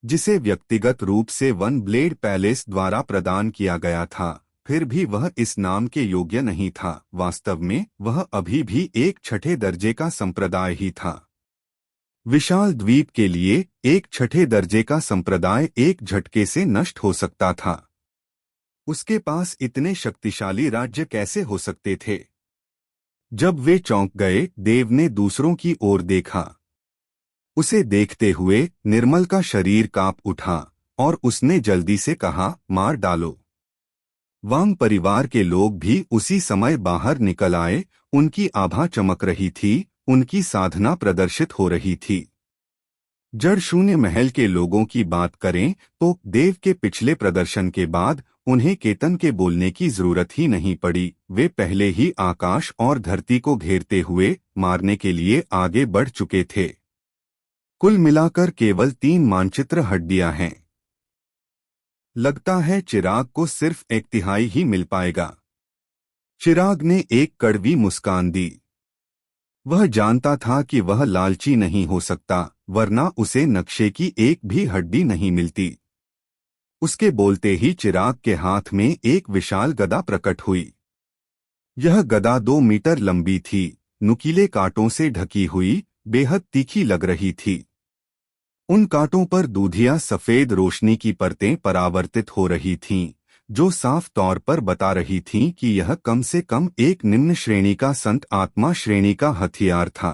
जिसे व्यक्तिगत रूप से वन ब्लेड पैलेस द्वारा प्रदान किया गया था, फिर भी वह इस नाम के योग्य नहीं था। वास्तव में वह अभी भी एक छठे दर्जे का संप्रदाय ही था। विशाल द्वीप के लिए एक छठे दर्जे का संप्रदाय एक झटके से नष्ट हो सकता था। उसके पास इतने शक्तिशाली राज्य कैसे हो सकते थे? जब वे चौंक गए, देव ने दूसरों की ओर देखा। उसे देखते हुए निर्मल का शरीर कांप उठा और उसने जल्दी से कहा, मार डालो। वांग परिवार के लोग भी उसी समय बाहर निकल आए। उनकी आभा चमक रही थी, उनकी साधना प्रदर्शित हो रही थी। जड़ शून्य महल के लोगों की बात करें तो देव के पिछले प्रदर्शन के बाद उन्हें केतन के बोलने की जरूरत ही नहीं पड़ी। वे पहले ही आकाश और धरती को घेरते हुए मारने के लिए आगे बढ़ चुके थे। कुल मिलाकर केवल 3 मानचित्र हड्डियां हैं। लगता है चिराग को सिर्फ 1/3 ही मिल पाएगा। चिराग ने एक कड़वी मुस्कान दी। वह जानता था कि वह लालची नहीं हो सकता, वरना उसे नक्शे की एक भी हड्डी नहीं मिलती। उसके बोलते ही चिराग के हाथ में एक विशाल गदा प्रकट हुई। यह गदा 2 मीटर लंबी थी, नुकीले कांटों से ढकी हुई, बेहद तीखी लग रही थी। उन कांटों पर दूधिया सफेद रोशनी की परतें परावर्तित हो रही थीं, जो साफ तौर पर बता रही थीं कि यह कम से कम एक निम्न श्रेणी का संत आत्मा श्रेणी का हथियार था।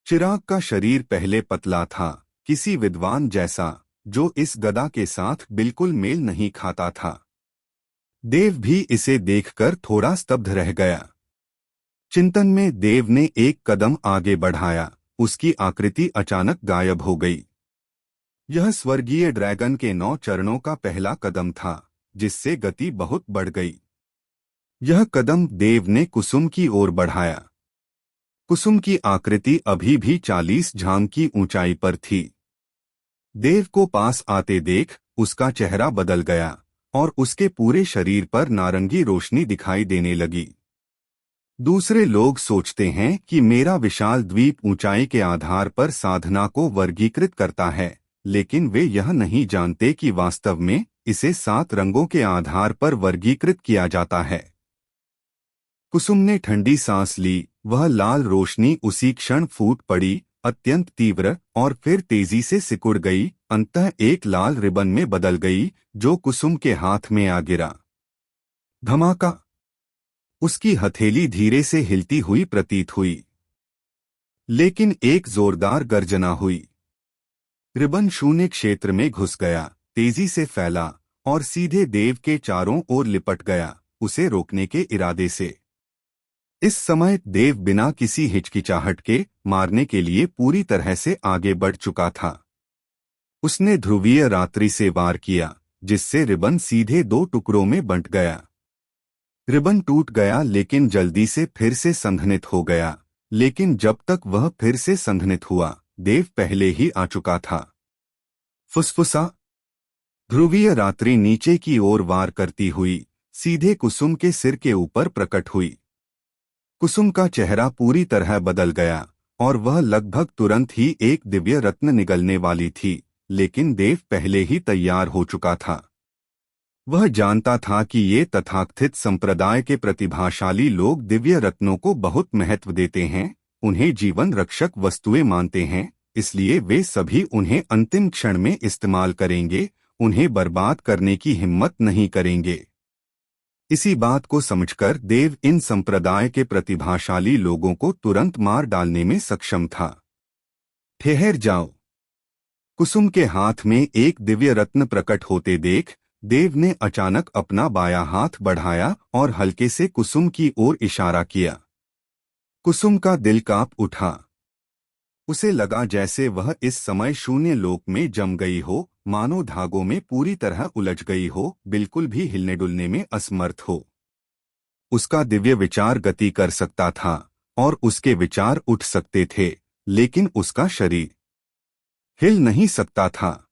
चिराग का शरीर पहले पतला था, किसी विद्वान जैसा, जो इस गदा के साथ बिल्कुल मेल नहीं खाता था। देव भी इसे देखकर थोड़ा स्तब्ध रह गया। चिंतन में देव ने एक कदम आगे बढ़ाया। उसकी आकृति अचानक गायब हो गई। यह स्वर्गीय ड्रैगन के 9 चरणों का पहला कदम था, जिससे गति बहुत बढ़ गई। यह कदम देव ने कुसुम की ओर बढ़ाया। कुसुम की आकृति अभी भी 40 झांग की ऊंचाई पर थी। देव को पास आते देख उसका चेहरा बदल गया और उसके पूरे शरीर पर नारंगी रोशनी दिखाई देने लगी। दूसरे लोग सोचते हैं कि मेरा विशाल द्वीप ऊंचाई के आधार पर साधना को वर्गीकृत करता है, लेकिन वे यह नहीं जानते कि वास्तव में इसे 7 रंगों के आधार पर वर्गीकृत किया जाता है। कुसुम ने ठंडी सांस ली। वह लाल रोशनी उसी क्षण फूट पड़ी, अत्यंत तीव्र, और फिर तेजी से सिकुड़ गई, अंततः एक लाल रिबन में बदल गई, जो कुसुम के हाथ में आ गिरा। धमाका! उसकी हथेली धीरे से हिलती हुई प्रतीत हुई, लेकिन एक जोरदार गर्जना हुई। रिबन शून्य क्षेत्र में घुस गया, तेजी से फैला और सीधे देव के चारों ओर लिपट गया, उसे रोकने के इरादे से। इस समय देव बिना किसी हिचकिचाहट के मारने के लिए पूरी तरह से आगे बढ़ चुका था। उसने ध्रुवीय रात्रि से वार किया, जिससे रिबन सीधे 2 टुकड़ों में बंट गया। रिबन टूट गया, लेकिन जल्दी से फिर से संघनित हो गया। लेकिन जब तक वह फिर से संघनित हुआ, देव पहले ही आ चुका था। फुसफुसा! ध्रुवीय रात्रि नीचे की ओर वार करती हुई सीधे कुसुम के सिर के ऊपर प्रकट हुई। कुसुम का चेहरा पूरी तरह बदल गया और वह लगभग तुरंत ही एक दिव्य रत्न निगलने वाली थी, लेकिन देव पहले ही तैयार हो चुका था। वह जानता था कि ये तथाकथित संप्रदाय के प्रतिभाशाली लोग दिव्य रत्नों को बहुत महत्व देते हैं, उन्हें जीवन रक्षक वस्तुएं मानते हैं, इसलिए वे सभी उन्हें अंतिम क्षण में इस्तेमाल करेंगे, उन्हें बर्बाद करने की हिम्मत नहीं करेंगे। इसी बात को समझकर देव इन संप्रदाय के प्रतिभाशाली लोगों को तुरंत मार डालने में सक्षम था। ठहर जाओ! कुसुम के हाथ में एक दिव्य रत्न प्रकट होते देख देव ने अचानक अपना बायां हाथ बढ़ाया और हल्के से कुसुम की ओर इशारा किया। कुसुम का दिल कांप उठा। उसे लगा जैसे वह इस समय शून्य लोक में जम गई हो, मानो धागों में पूरी तरह उलझ गई हो, बिल्कुल भी हिलने डुलने में असमर्थ हो। उसका दिव्य विचार गति कर सकता था और उसके विचार उठ सकते थे, लेकिन उसका शरीर हिल नहीं सकता था।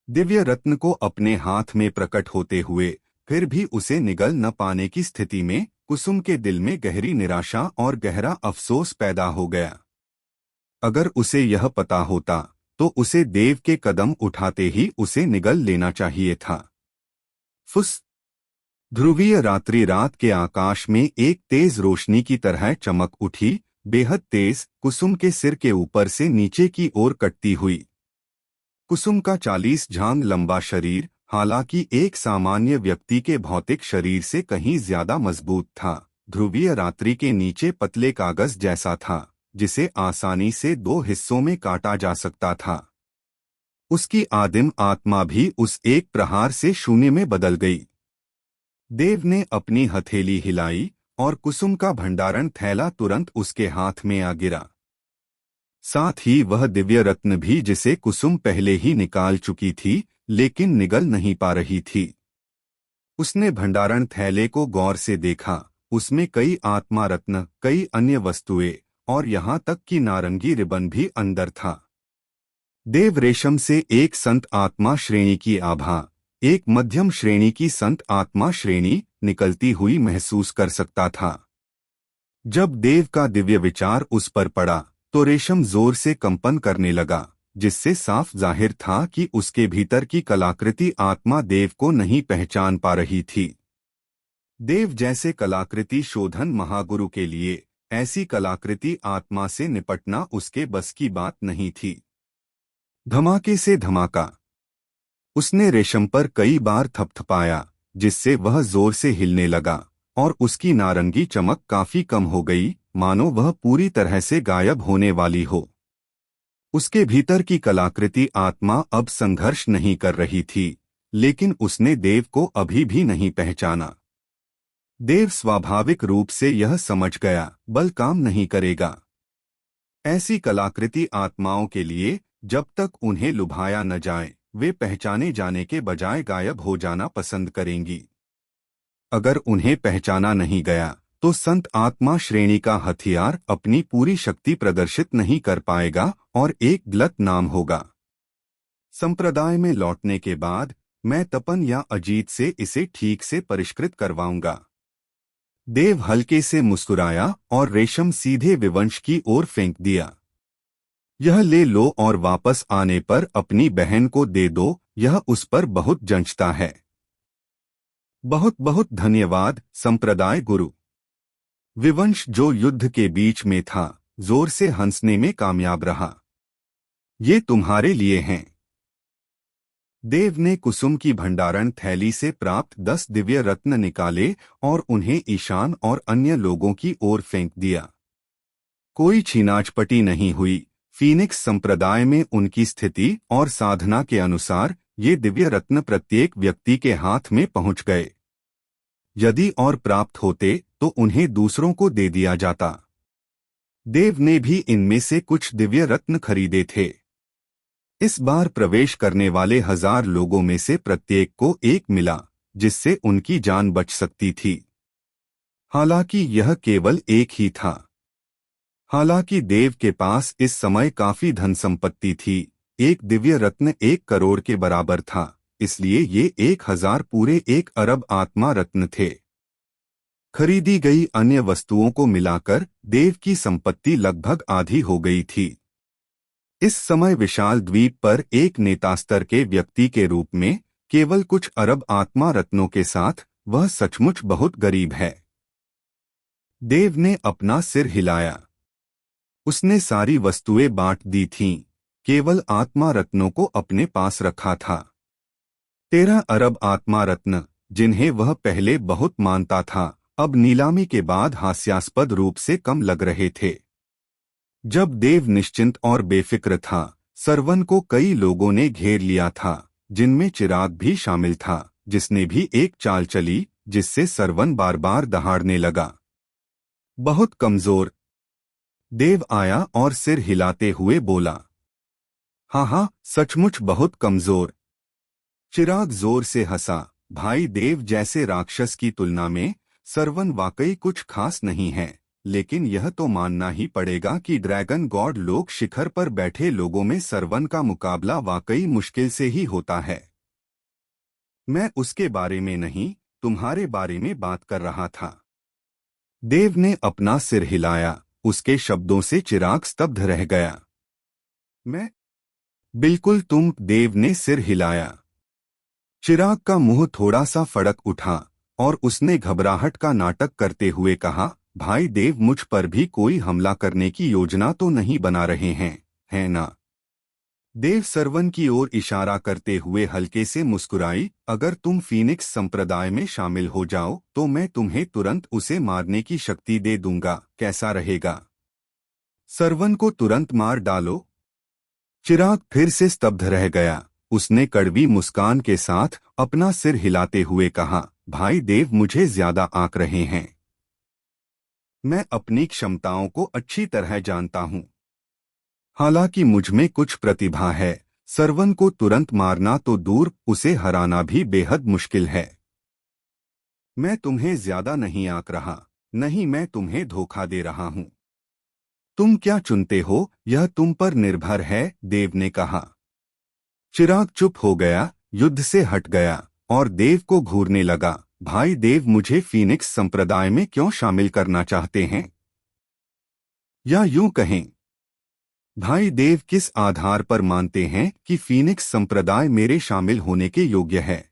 दिव्य रत्न को अपने हाथ में प्रकट होते हुए फिर भी उसे निगल न पाने की स्थिति में कुसुम के दिल में गहरी निराशा और गहरा अफसोस पैदा हो गया। अगर उसे यह पता होता तो उसे देव के कदम उठाते ही उसे निगल लेना चाहिए था। फुस। ध्रुवीय रात्रि रात के आकाश में एक तेज रोशनी की तरह चमक उठी, बेहद तेज, कुसुम के सिर के ऊपर से नीचे की ओर कटती हुई। कुसुम का 40 झांग लंबा शरीर, हालांकि एक सामान्य व्यक्ति के भौतिक शरीर से कहीं ज्यादा मजबूत था, ध्रुवीय रात्रि के नीचे पतले कागज जैसा था, जिसे आसानी से 2 हिस्सों में काटा जा सकता था। उसकी आदिम आत्मा भी उस एक प्रहार से शून्य में बदल गई। देव ने अपनी हथेली हिलाई और कुसुम का भंडारण थैला तुरंत उसके हाथ में आ गिरा। साथ ही वह दिव्य रत्न भी, जिसे कुसुम पहले ही निकाल चुकी थी लेकिन निगल नहीं पा रही थी। उसने भंडारण थैले को गौर से देखा। उसमें कई आत्मा रत्न, कई अन्य वस्तुएं और यहाँ तक कि नारंगी रिबन भी अंदर था। देव रेशम से एक संत आत्मा श्रेणी की आभा, एक मध्यम श्रेणी की संत आत्मा श्रेणी निकलती हुई महसूस कर सकता था। जब देव का दिव्य विचार उस पर पड़ा तो रेशम जोर से कंपन करने लगा, जिससे साफ जाहिर था कि उसके भीतर की कलाकृति आत्मा देव को नहीं पहचान पा रही थी। देव जैसे कलाकृति शोधन महागुरु के लिए ऐसी कलाकृति आत्मा से निपटना उसके बस की बात नहीं थी। धमाके से धमाका। उसने रेशम पर कई बार थपथपाया, जिससे वह जोर से हिलने लगा और उसकी नारंगी चमक काफी कम हो गई, मानो वह पूरी तरह से गायब होने वाली हो। उसके भीतर की कलाकृति आत्मा अब संघर्ष नहीं कर रही थी, लेकिन उसने देव को अभी भी नहीं पहचाना। देव स्वाभाविक रूप से यह समझ गया, बल काम नहीं करेगा। ऐसी कलाकृति आत्माओं के लिए जब तक उन्हें लुभाया न जाए, वे पहचाने जाने के बजाय गायब हो जाना पसंद करेंगी। अगर उन्हें पहचाना नहीं गया तो संत आत्मा श्रेणी का हथियार अपनी पूरी शक्ति प्रदर्शित नहीं कर पाएगा और एक गलत नाम होगा। संप्रदाय में लौटने के बाद मैं तपन या अजीत से इसे ठीक से परिष्कृत करवाऊंगा। देव हल्के से मुस्कुराया और रेशम सीधे विवंश की ओर फेंक दिया। यह ले लो और वापस आने पर अपनी बहन को दे दो, यह उस पर बहुत जंचता है। बहुत बहुत धन्यवाद संप्रदाय गुरु। विवंश, जो युद्ध के बीच में था, जोर से हंसने में कामयाब रहा। ये तुम्हारे लिए हैं। देव ने कुसुम की भंडारण थैली से प्राप्त 10 दिव्य रत्न निकाले और उन्हें ईशान और अन्य लोगों की ओर फेंक दिया। कोई छीनाझपटी नहीं हुई। फीनिक्स संप्रदाय में उनकी स्थिति और साधना के अनुसार ये दिव्य रत्न प्रत्येक व्यक्ति के हाथ में पहुंच गए। यदि और प्राप्त होते तो उन्हें दूसरों को दे दिया जाता। देव ने भी इनमें से कुछ दिव्य रत्न खरीदे थे। इस बार प्रवेश करने वाले 1000 लोगों में से प्रत्येक को एक मिला, जिससे उनकी जान बच सकती थी। हालांकि यह केवल एक ही था। हालांकि देव के पास इस समय काफी धन संपत्ति थी। एक दिव्य रत्न 1 करोड़ के बराबर था, इसलिए ये 1000 पूरे 1 अरब आत्मा रत्न थे। खरीदी गई अन्य वस्तुओं को मिलाकर देव की संपत्ति लगभग आधी हो गई थी। इस समय विशाल द्वीप पर एक नेता स्तर के व्यक्ति के रूप में केवल कुछ अरब आत्मा रत्नों के साथ वह सचमुच बहुत गरीब है। देव ने अपना सिर हिलाया। उसने सारी वस्तुएं बांट दी थीं, केवल आत्मा रत्नों को अपने पास रखा था। 13 अरब आत्मा रत्न, जिन्हें वह पहले बहुत मानता था, अब नीलामी के बाद हास्यास्पद रूप से कम लग रहे थे। जब देव निश्चिंत और बेफिक्र था, सरवन को कई लोगों ने घेर लिया था, जिनमें चिराग भी शामिल था, जिसने भी एक चाल चली जिससे सरवन बार बार दहाड़ने लगा। बहुत कमजोर। देव आया और सिर हिलाते हुए बोला, हाँ हाँ, सचमुच बहुत कमजोर। चिराग जोर से हंसा। भाई देव जैसे राक्षस की तुलना में सरवन वाकई कुछ खास नहीं है, लेकिन यह तो मानना ही पड़ेगा कि ड्रैगन गॉड लोक शिखर पर बैठे लोगों में सरवन का मुकाबला वाकई मुश्किल से ही होता है। मैं उसके बारे में नहीं, तुम्हारे बारे में बात कर रहा था। देव ने अपना सिर हिलाया। उसके शब्दों से चिराग स्तब्ध रह गया। मैं बिल्कुल तुम, देव ने सिर हिलाया। चिराग का मुंह थोड़ा सा फड़क उठा और उसने घबराहट का नाटक करते हुए कहा, भाई देव, मुझ पर भी कोई हमला करने की योजना तो नहीं बना रहे हैं, है ना? देव सरवन की ओर इशारा करते हुए हल्के से मुस्कुराई, अगर तुम फीनिक्स संप्रदाय में शामिल हो जाओ तो मैं तुम्हें तुरंत उसे मारने की शक्ति दे दूंगा, कैसा रहेगा? सरवन को तुरंत मार डालो। चिराग फिर से स्तब्ध रह गया। उसने कड़वी मुस्कान के साथ अपना सिर हिलाते हुए कहा, भाई देव, मुझे ज्यादा आंक रहे हैं। मैं अपनी क्षमताओं को अच्छी तरह जानता हूं। हालांकि मुझमें कुछ प्रतिभा है। सरवन को तुरंत मारना तो दूर, उसे हराना भी बेहद मुश्किल है। मैं तुम्हें ज्यादा नहीं आंक रहा, नहीं, मैं तुम्हें धोखा दे रहा हूं। तुम क्या चुनते हो यह तुम पर निर्भर है, देव ने कहा। चिराग चुप हो गया, युद्ध से हट गया और देव को घूरने लगा। भाई देव, मुझे फीनिक्स संप्रदाय में क्यों शामिल करना चाहते हैं? या यूं कहें, भाई देव किस आधार पर मानते हैं कि फीनिक्स संप्रदाय मेरे शामिल होने के योग्य है?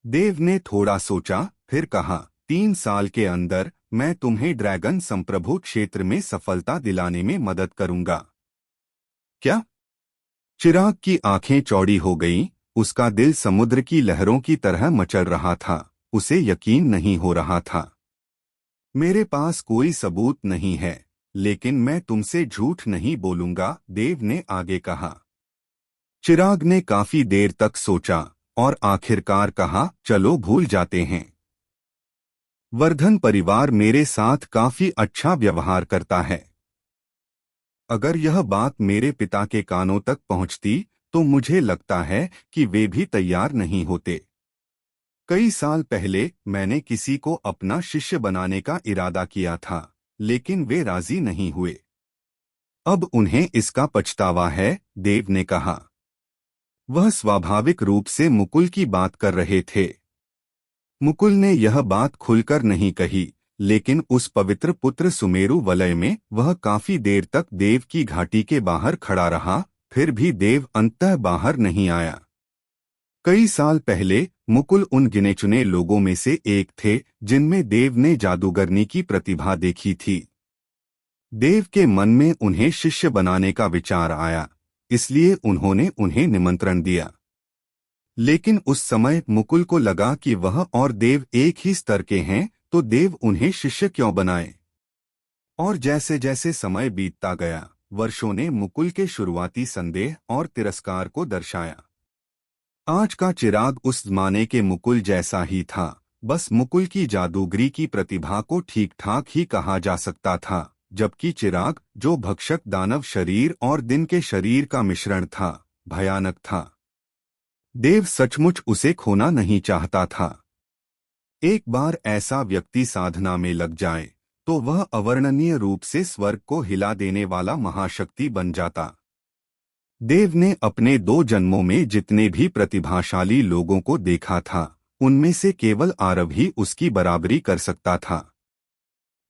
देव ने थोड़ा सोचा, फिर कहा, 3 साल के अंदर मैं तुम्हें ड्रैगन संप्रभु क्षेत्र में सफलता दिलाने में मदद करूंगा। क्या? चिराग की आंखें चौड़ी हो गईं, उसका दिल समुद्र की लहरों की तरह मचल रहा था। उसे यकीन नहीं हो रहा था। मेरे पास कोई सबूत नहीं है, लेकिन मैं तुमसे झूठ नहीं बोलूंगा, देव ने आगे कहा। चिराग ने काफी देर तक सोचा और आखिरकार कहा, चलो भूल जाते हैं। वर्धन परिवार मेरे साथ काफी अच्छा व्यवहार करता है। अगर यह बात मेरे पिता के कानों तक पहुंचती तो मुझे लगता है कि वे भी तैयार नहीं होते। कई साल पहले मैंने किसी को अपना शिष्य बनाने का इरादा किया था, लेकिन वे राजी नहीं हुए। अब उन्हें इसका पछतावा है, देव ने कहा। वह स्वाभाविक रूप से मुकुल की बात कर रहे थे। मुकुल ने यह बात खुलकर नहीं कही, लेकिन उस पवित्र पुत्र सुमेरु वलय में वह काफी देर तक देव की घाटी के बाहर खड़ा रहा, फिर भी देव अंततः बाहर नहीं आया। कई साल पहले मुकुल उन गिने चुने लोगों में से एक थे जिनमें देव ने जादूगरनी की प्रतिभा देखी थी। देव के मन में उन्हें शिष्य बनाने का विचार आया, इसलिए उन्होंने उन्हें निमंत्रण दिया। लेकिन उस समय मुकुल को लगा कि वह और देव एक ही स्तर के हैं, तो देव उन्हें शिष्य क्यों बनाए? और जैसे जैसे समय बीतता गया, वर्षों ने मुकुल के शुरुआती संदेह और तिरस्कार को दर्शाया। आज का चिराग उस जमाने के मुकुल जैसा ही था, बस मुकुल की जादूगरी की प्रतिभा को ठीक ठाक ही कहा जा सकता था, जबकि चिराग, जो भक्षक दानव शरीर और दिन के शरीर का मिश्रण था, भयानक था। देव सचमुच उसे खोना नहीं चाहता था। एक बार ऐसा व्यक्ति साधना में लग जाए तो वह अवर्णनीय रूप से स्वर्ग को हिला देने वाला महाशक्ति बन जाता। देव ने अपने 2 जन्मों में जितने भी प्रतिभाशाली लोगों को देखा था, उनमें से केवल आरव ही उसकी बराबरी कर सकता था।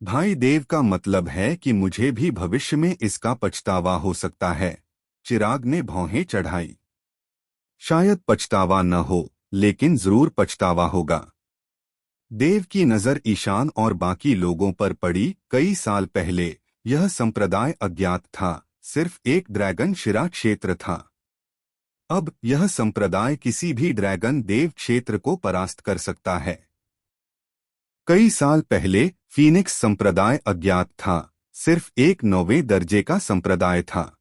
भाई देव का मतलब है कि मुझे भी भविष्य में इसका पछतावा हो सकता है, चिराग ने भौहें चढ़ाई। शायद पछतावा न हो, लेकिन जरूर पछतावा होगा। देव की नजर ईशान और बाकी लोगों पर पड़ी। कई साल पहले यह संप्रदाय अज्ञात था, सिर्फ एक ड्रैगन शिरा क्षेत्र था। अब यह संप्रदाय किसी भी ड्रैगन देव क्षेत्र को परास्त कर सकता है। कई साल पहले फीनिक्स संप्रदाय अज्ञात था, सिर्फ एक 9वें दर्जे का संप्रदाय था।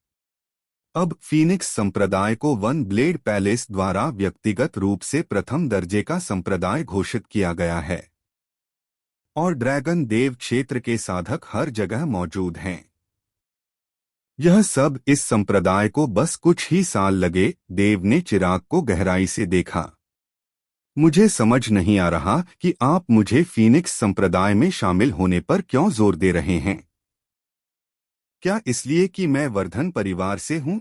अब फीनिक्स संप्रदाय को वन ब्लेड पैलेस द्वारा व्यक्तिगत रूप से प्रथम दर्जे का संप्रदाय घोषित किया गया है। और ड्रैगन देव क्षेत्र के साधक हर जगह मौजूद हैं। यह सब इस संप्रदाय को बस कुछ ही साल लगे। देव ने चिराग को गहराई से देखा। मुझे समझ नहीं आ रहा कि आप मुझे फीनिक्स संप्रदाय में शामिल होने पर क्यों जोर दे रहे हैं। क्या इसलिए कि मैं वर्धन परिवार से हूं?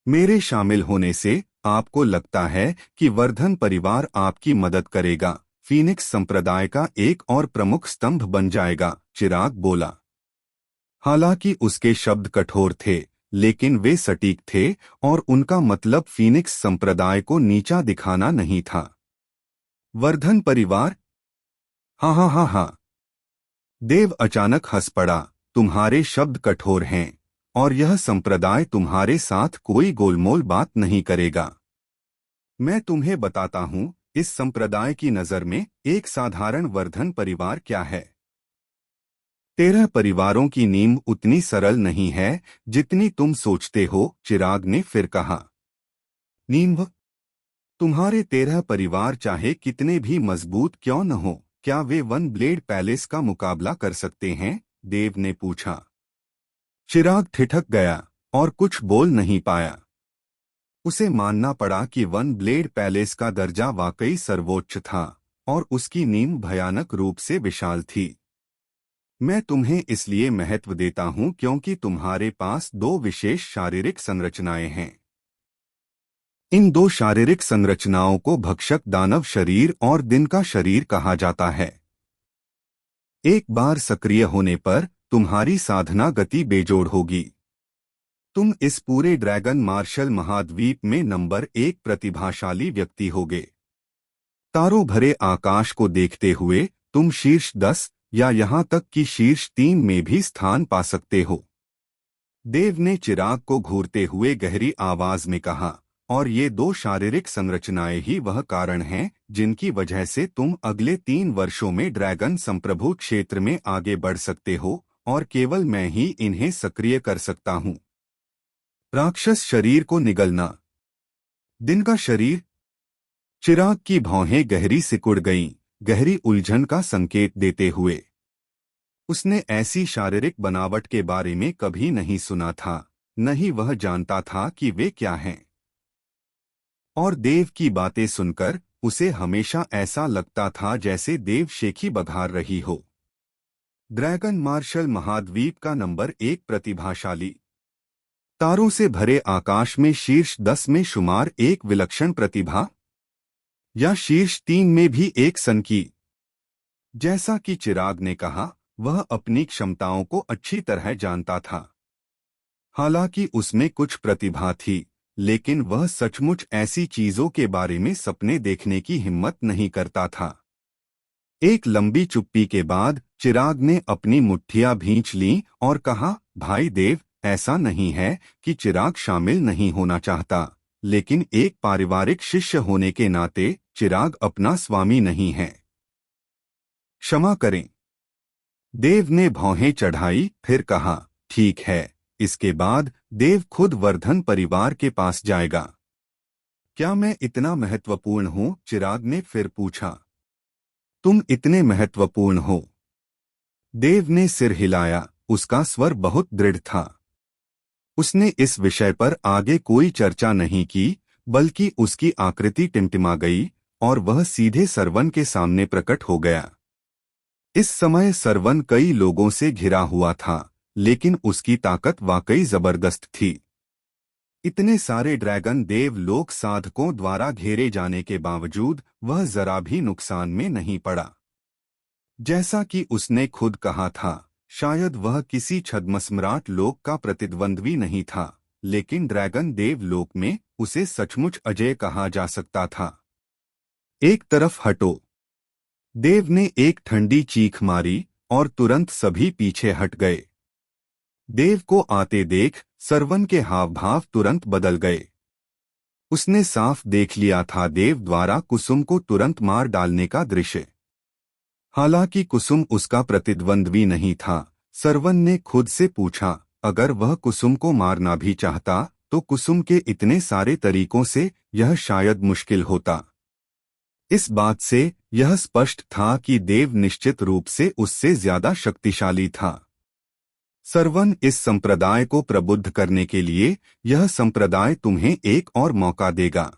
मेरे शामिल होने से आपको लगता है कि वर्धन परिवार आपकी मदद करेगा, फीनिक्स संप्रदाय का एक और प्रमुख स्तंभ बन जाएगा, चिराग बोला। हालांकि उसके शब्द कठोर थे, लेकिन वे सटीक थे और उनका मतलब फीनिक्स संप्रदाय को नीचा दिखाना नहीं था। वर्धन परिवार? हाँ हाँ हाँ हाँ। देव अचानक हंस पड़ा। तुम्हारे शब्द कठोर हैं और यह संप्रदाय तुम्हारे साथ कोई गोलमोल बात नहीं करेगा। मैं तुम्हें बताता हूं, इस संप्रदाय की नजर में एक साधारण वर्धन परिवार क्या है। 13 परिवारों की नींव उतनी सरल नहीं है जितनी तुम सोचते हो, चिराग ने फिर कहा। नींव? तुम्हारे 13 परिवार चाहे कितने भी मजबूत क्यों न हो, क्या वे वन ब्लेड पैलेस का मुकाबला कर सकते हैं? देव ने पूछा। चिराग ठिठक गया और कुछ बोल नहीं पाया। उसे मानना पड़ा कि वन ब्लेड पैलेस का दर्जा वाकई सर्वोच्च था और उसकी नींव भयानक रूप से विशाल थी। मैं तुम्हें इसलिए महत्व देता हूं क्योंकि तुम्हारे पास दो विशेष शारीरिक संरचनाएं हैं। इन दो शारीरिक संरचनाओं को भक्षक दानव शरीर और दिन का शरीर कहा जाता है। एक बार सक्रिय होने पर तुम्हारी साधना गति बेजोड़ होगी। तुम इस पूरे ड्रैगन मार्शल महाद्वीप में नंबर 1 प्रतिभाशाली व्यक्ति होगे। तारों भरे आकाश को देखते हुए तुम शीर्ष 10 या यहां तक कि शीर्ष 3 में भी स्थान पा सकते हो। देव ने चिराग को घूरते हुए गहरी आवाज में कहा, और ये दो शारीरिक संरचनाएं ही वह कारण हैं जिनकी वजह से तुम अगले 3 वर्षों में ड्रैगन संप्रभु क्षेत्र में आगे बढ़ सकते हो और केवल मैं ही इन्हें सक्रिय कर सकता हूं। राक्षस शरीर को निगलना। दिन का शरीर? चिराग की भौहें गहरी सिकुड़ गईं, गहरी उलझन का संकेत देते हुए। उसने ऐसी शारीरिक बनावट के बारे में कभी नहीं सुना था, न ही वह जानता था कि वे क्या हैं। और देव की बातें सुनकर उसे हमेशा ऐसा लगता था जैसे देव शेखी बघार रही हो। ड्रैगन मार्शल महाद्वीप का नंबर 1 प्रतिभाशाली, तारों से भरे आकाश में शीर्ष 10 में शुमार एक विलक्षण प्रतिभा, या शीर्ष 3 में भी एक सन की। जैसा कि चिराग ने कहा, वह अपनी क्षमताओं को अच्छी तरह जानता था। हालांकि उसमें कुछ प्रतिभा थी, लेकिन वह सचमुच ऐसी चीजों के बारे में सपने देखने की हिम्मत नहीं करता था। एक लंबी चुप्पी के बाद चिराग ने अपनी मुट्ठियां भींच लीं और कहा, भाई देव, ऐसा नहीं है कि चिराग शामिल नहीं होना चाहता, लेकिन एक पारिवारिक शिष्य होने के नाते चिराग अपना स्वामी नहीं है। क्षमा करें। देव ने भौहें चढ़ाई, फिर कहा, ठीक है। इसके बाद देव खुद वर्धन परिवार के पास जाएगा। क्या मैं इतना महत्वपूर्ण हूं? चिराग ने फिर पूछा। तुम इतने महत्वपूर्ण हो? देव ने सिर हिलाया, उसका स्वर बहुत दृढ़ था। उसने इस विषय पर आगे कोई चर्चा नहीं की, बल्कि उसकी आकृति टिमटिमा गई और वह सीधे सरवन के सामने प्रकट हो गया। इस समय सरवन कई लोगों से घिरा हुआ था, लेकिन उसकी ताकत वाकई जबरदस्त थी। इतने सारे ड्रैगन देव लोक साधकों द्वारा घेरे जाने के बावजूद वह जरा भी नुकसान में नहीं पड़ा। जैसा कि उसने खुद कहा था, शायद वह किसी छद्मस्म्राट लोक का प्रतिद्वंद्वी नहीं था, लेकिन ड्रैगन देव लोक में उसे सचमुच अजय कहा जा सकता था। एक तरफ हटो। देव ने एक ठंडी चीख मारी और तुरंत सभी पीछे हट गए। देव को आते देख सरवन के हाव भाव तुरंत बदल गए। उसने साफ देख लिया था देव द्वारा कुसुम को तुरंत मार डालने का दृश्य। हालांकि कुसुम उसका प्रतिद्वंद्वी नहीं था, सरवन ने खुद से पूछा, अगर वह कुसुम को मारना भी चाहता तो कुसुम के इतने सारे तरीकों से यह शायद मुश्किल होता। इस बात से यह स्पष्ट था कि देव निश्चित रूप से उससे ज्यादा शक्तिशाली था। सरवन, इस संप्रदाय को प्रबुद्ध करने के लिए यह संप्रदाय तुम्हें एक और मौका देगा।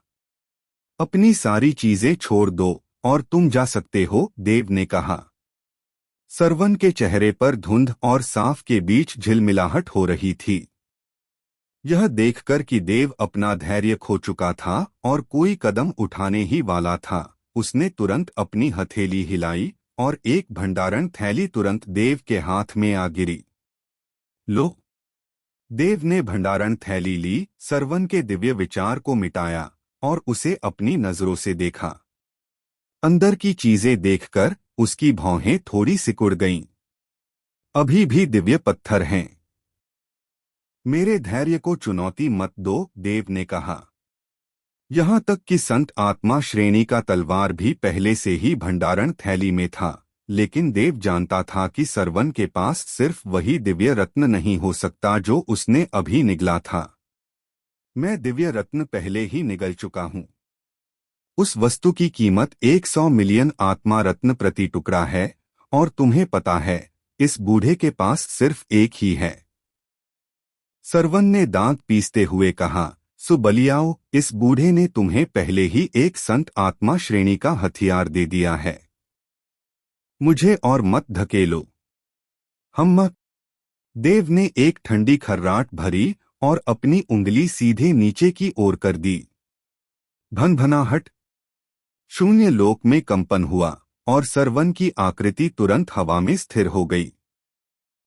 अपनी सारी चीजें छोड़ दो और तुम जा सकते हो, देव ने कहा। सरवन के चेहरे पर धुंध और साफ के बीच झिलमिलाहट हो रही थी। यह देखकर कि देव अपना धैर्य खो चुका था और कोई कदम उठाने ही वाला था, उसने तुरंत अपनी हथेली हिलाई और एक भंडारण थैली तुरंत देव के हाथ में आ गिरी। लो। देव ने भंडारण थैली ली, सरवन के दिव्य विचार को मिटाया और उसे अपनी नजरों से देखा। अंदर की चीजें देखकर उसकी भौहें थोड़ी सिकुड़ गईं। अभी भी दिव्य पत्थर हैं। मेरे धैर्य को चुनौती मत दो, देव ने कहा। यहां तक कि संत आत्मा श्रेणी का तलवार भी पहले से ही भंडारण थैली में था, लेकिन देव जानता था कि सरवन के पास सिर्फ वही दिव्य रत्न नहीं हो सकता जो उसने अभी निगला था। मैं दिव्य रत्न पहले ही निगल चुका हूं। उस वस्तु की कीमत 100 मिलियन आत्मा रत्न प्रति टुकड़ा है, और तुम्हें पता है, इस बूढ़े के पास सिर्फ एक ही है। सरवन ने दांत पीसते हुए कहा, सुबलियाओ, इस बूढ़े ने तुम्हें पहले ही एक संत आत्मा श्रेणी का हथियार दे दिया है। मुझे और मत धकेलो। हम देव ने एक ठंडी खर्राट भरी और अपनी उंगली सीधे नीचे की ओर कर दी। भनभनाहट। शून्य लोक में कंपन हुआ और सरवन की आकृति तुरंत हवा में स्थिर हो गई।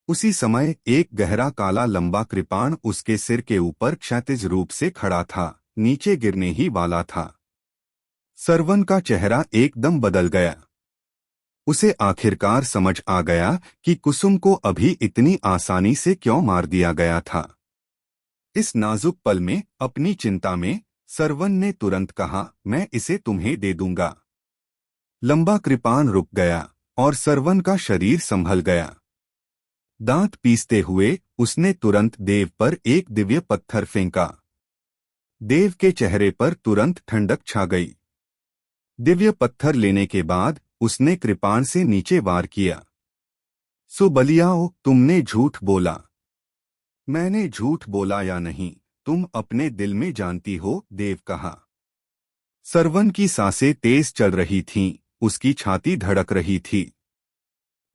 उसी समय एक गहरा काला लंबा कृपाण उसके सिर के ऊपर क्षैतिज रूप से खड़ा था, नीचे गिरने ही वाला था। सरवन का चेहरा एकदम बदल गया। उसे आखिरकार समझ आ गया कि कुसुम को अभी इतनी आसानी से क्यों मार दिया गया था। इस नाजुक पल में, अपनी चिंता में, सरवन ने तुरंत कहा, मैं इसे तुम्हें दे दूंगा। लंबा कृपाण रुक गया और सरवन का शरीर संभल गया। दांत पीसते हुए उसने तुरंत देव पर एक दिव्य पत्थर फेंका। देव के चेहरे पर तुरंत ठंडक छा गई। दिव्य पत्थर लेने के बाद उसने कृपाण से नीचे वार किया। सुबलियाओ, तुमने झूठ बोला। मैंने झूठ बोला या नहीं, तुम अपने दिल में जानती हो, देव कहा। सरवन की सांसें तेज चल रही थीं, उसकी छाती धड़क रही थी।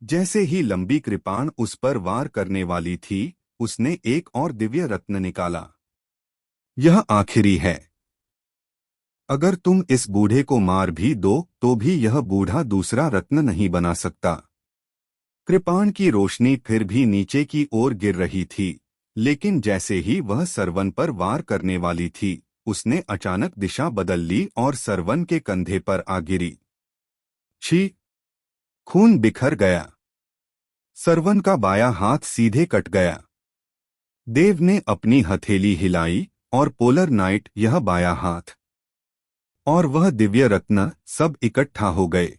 जैसे ही लंबी कृपाण उस पर वार करने वाली थी, उसने एक और दिव्य रत्न निकाला। यह आखिरी है। अगर तुम इस बूढ़े को मार भी दो तो भी यह बूढ़ा दूसरा रत्न नहीं बना सकता। कृपाण की रोशनी फिर भी नीचे की ओर गिर रही थी, लेकिन जैसे ही वह सरवन पर वार करने वाली थी, उसने अचानक दिशा बदल ली और सरवन के कंधे पर आ गिरी। छी! खून बिखर गया। सरवन का बायां हाथ सीधे कट गया। देव ने अपनी हथेली हिलाई और पोलर नाइट, यह बायां हाथ और वह दिव्य रत्न सब इकट्ठा हो गए।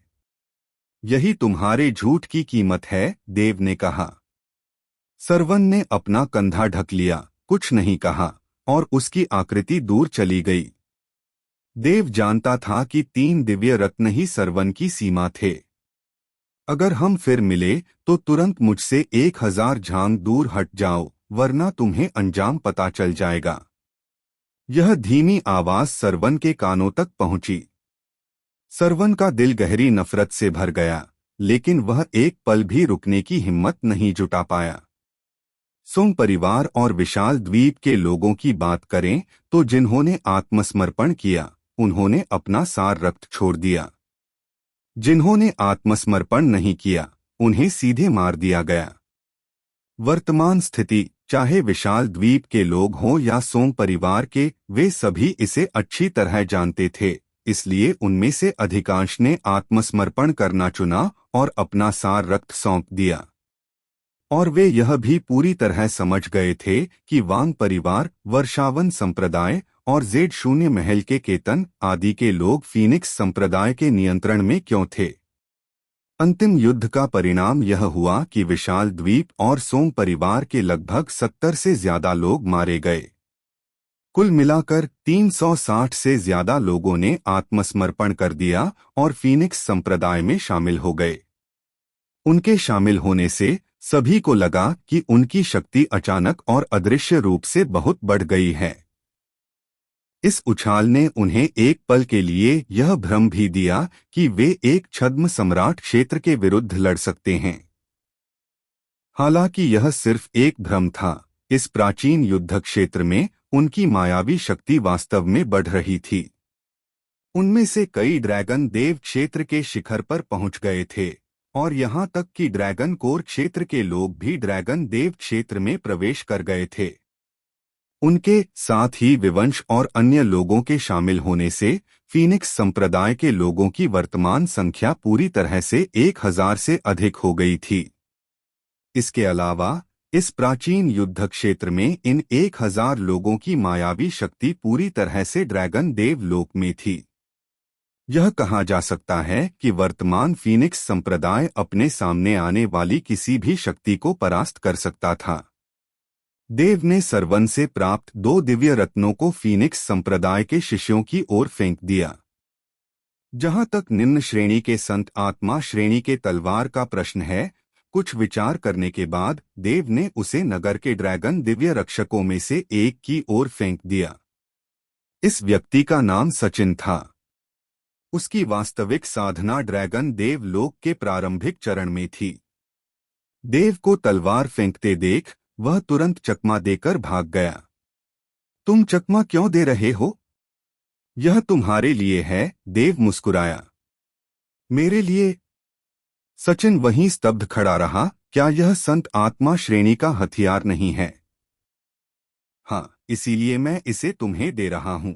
यही तुम्हारे झूठ की कीमत है, देव ने कहा। सरवन ने अपना कंधा ढक लिया, कुछ नहीं कहा, और उसकी आकृति दूर चली गई। देव जानता था कि 3 दिव्य रत्न ही सरवन की सीमा थे। अगर हम फिर मिले तो तुरंत मुझसे 1000 झांग दूर हट जाओ, वरना तुम्हें अंजाम पता चल जाएगा। यह धीमी आवाज सरवन के कानों तक पहुंची। सरवन का दिल गहरी नफरत से भर गया, लेकिन वह एक पल भी रुकने की हिम्मत नहीं जुटा पाया। सोंग परिवार और विशाल द्वीप के लोगों की बात करें तो जिन्होंने आत्मसमर्पण किया, उन्होंने अपना सार रक्त छोड़ दिया। जिन्होंने आत्मसमर्पण नहीं किया, उन्हें सीधे मार दिया गया। वर्तमान स्थिति, चाहे विशाल द्वीप के लोग हों या सोंग परिवार के, वे सभी इसे अच्छी तरह जानते थे, इसलिए उनमें से अधिकांश ने आत्मसमर्पण करना चुना और अपना सार रक्त सौंप दिया। और वे यह भी पूरी तरह समझ गए थे कि वांग परिवार, वर्षावन संप्रदाय और Z0 महल के केतन आदि के लोग फीनिक्स संप्रदाय के नियंत्रण में क्यों थे। अंतिम युद्ध का परिणाम यह हुआ कि विशाल द्वीप और सोंग परिवार के लगभग 70 से ज्यादा लोग मारे गए। कुल मिलाकर 360 से ज्यादा लोगों ने आत्मसमर्पण कर दिया और फीनिक्स संप्रदाय में शामिल हो गए। उनके शामिल होने से सभी को लगा कि उनकी शक्ति अचानक और अदृश्य रूप से बहुत बढ़ गई है। इस उछाल ने उन्हें एक पल के लिए यह भ्रम भी दिया कि वे एक छद्म सम्राट क्षेत्र के विरुद्ध लड़ सकते हैं। हालांकि यह सिर्फ एक भ्रम था। इस प्राचीन युद्ध क्षेत्र में उनकी मायावी शक्ति वास्तव में बढ़ रही थी। उनमें से कई ड्रैगन देव क्षेत्र के शिखर पर पहुंच गए थे, और यहां तक कि ड्रैगन कोर क्षेत्र के लोग भी ड्रैगन देव क्षेत्र में प्रवेश कर गए थे। उनके साथ ही विवंश और अन्य लोगों के शामिल होने से फीनिक्स संप्रदाय के लोगों की वर्तमान संख्या पूरी तरह से 1000 से अधिक हो गई थी। इसके अलावा इस प्राचीन युद्ध क्षेत्र में इन 1000 लोगों की मायावी शक्ति पूरी तरह से ड्रैगन देव लोक में थी। यह कहा जा सकता है कि वर्तमान फीनिक्स संप्रदाय अपने सामने आने वाली किसी भी शक्ति को परास्त कर सकता था। देव ने सरवन से प्राप्त 2 दिव्य रत्नों को फीनिक्स संप्रदाय के शिष्यों की ओर फेंक दिया। जहां तक निम्न श्रेणी के संत आत्मा श्रेणी के तलवार का प्रश्न है, कुछ विचार करने के बाद देव ने उसे नगर के ड्रैगन दिव्य रक्षकों में से एक की ओर फेंक दिया। इस व्यक्ति का नाम सचिन था। उसकी वास्तविक साधना ड्रैगन देव लोक के प्रारंभिक चरण में थी। देव को तलवार फेंकते देख वह तुरंत चकमा देकर भाग गया। तुम चकमा क्यों दे रहे हो? यह तुम्हारे लिए है, देव मुस्कुराया। मेरे लिए? सचिन वहीं स्तब्ध खड़ा रहा। क्या यह संत आत्मा श्रेणी का हथियार नहीं है? हाँ, इसीलिए मैं इसे तुम्हें दे रहा हूं।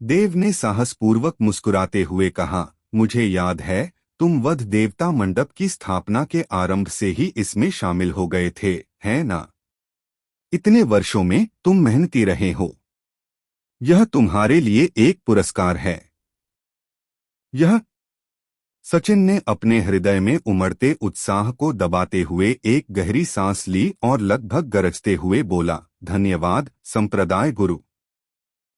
देव ने साहसपूर्वक मुस्कुराते हुए कहा, मुझे याद है तुम वध देवता मंडप की स्थापना के आरंभ से ही इसमें शामिल हो गए थे, है ना? इतने वर्षों में तुम मेहनती रहे हो। यह तुम्हारे लिए एक पुरस्कार है। यह सचिन ने अपने हृदय में उमड़ते उत्साह को दबाते हुए एक गहरी सांस ली और लगभग गरजते हुए बोला, धन्यवाद संप्रदाय गुरु।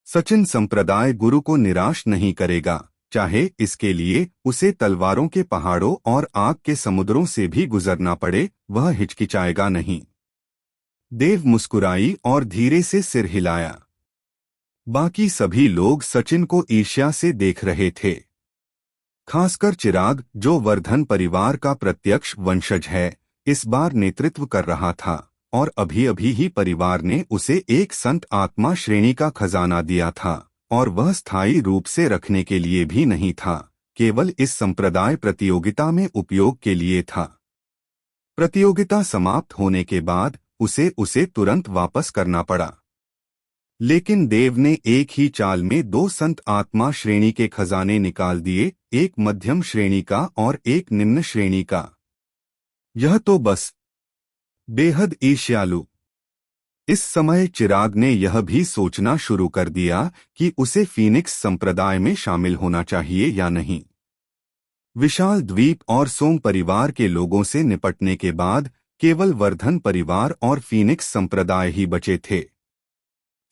सचिन संप्रदाय गुरु को निराश नहीं करेगा, चाहे इसके लिए उसे तलवारों के पहाड़ों और आग के समुद्रों से भी गुजरना पड़े, वह हिचकिचाएगा नहीं। देव मुस्कुराई और धीरे से सिर हिलाया। बाकी सभी लोग सचिन को ईर्ष्या से देख रहे थे। खासकर चिराग, जो वर्धन परिवार का प्रत्यक्ष वंशज है, इस बार नेतृत्व कर रहा था और अभी अभी ही परिवार ने उसे एक संत आत्मा श्रेणी का खजाना दिया था और वह स्थायी रूप से रखने के लिए भी नहीं था, केवल इस संप्रदाय प्रतियोगिता में उपयोग के लिए था। प्रतियोगिता समाप्त होने के बाद उसे तुरंत वापस करना पड़ा। लेकिन देव ने एक ही चाल में 2 संत आत्मा श्रेणी के खजाने निकाल दिए, एक मध्यम श्रेणी का और एक निम्न श्रेणी का। यह तो बस बेहद ईर्ष्यालु। इस समय चिराग ने यह भी सोचना शुरू कर दिया कि उसे फीनिक्स संप्रदाय में शामिल होना चाहिए या नहीं। विशाल द्वीप और सोम परिवार के लोगों से निपटने के बाद केवल वर्धन परिवार और फीनिक्स संप्रदाय ही बचे थे।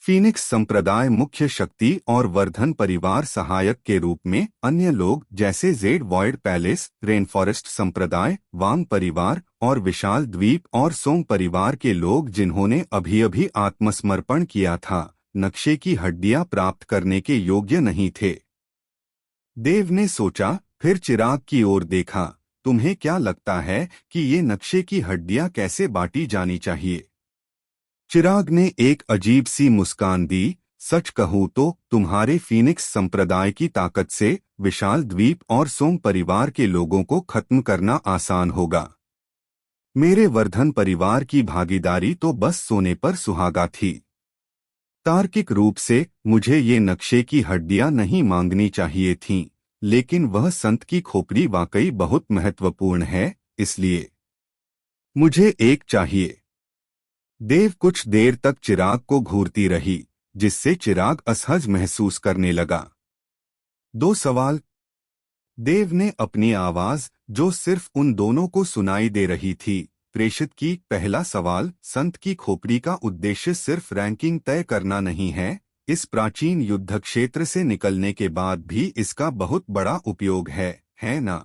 फीनिक्स संप्रदाय मुख्य शक्ति और वर्धन परिवार सहायक के रूप में अन्य लोग जैसे जेड वॉइड पैलेस, रेनफॉरेस्ट संप्रदाय, वांग परिवार और विशाल द्वीप और सोम परिवार के लोग जिन्होंने अभी अभी आत्मसमर्पण किया था, नक्शे की हड्डियां प्राप्त करने के योग्य नहीं थे। देव ने सोचा, फिर चिराग की ओर देखा, तुम्हें क्या लगता है कि ये नक्शे की हड्डियां कैसे बांटी जानी चाहिए? चिराग ने एक अजीब सी मुस्कान दी, सच कहूं तो तुम्हारे फीनिक्स संप्रदाय की ताकत से विशाल द्वीप और सोम परिवार के लोगों को खत्म करना आसान होगा। मेरे वर्धन परिवार की भागीदारी तो बस सोने पर सुहागा थी। तार्किक रूप से मुझे ये नक्शे की हड्डियां नहीं मांगनी चाहिए थीं, लेकिन वह संत की खोपड़ी वाकई बहुत महत्वपूर्ण है, इसलिए मुझे एक चाहिए। देव कुछ देर तक चिराग को घूरती रही, जिससे चिराग असहज महसूस करने लगा। 2 सवाल। देव ने अपनी आवाज, जो सिर्फ उन दोनों को सुनाई दे रही थी, प्रेषित की। पहला सवाल, संत की खोपड़ी का उद्देश्य सिर्फ रैंकिंग तय करना नहीं है, इस प्राचीन युद्ध क्षेत्र से निकलने के बाद भी इसका बहुत बड़ा उपयोग है ना?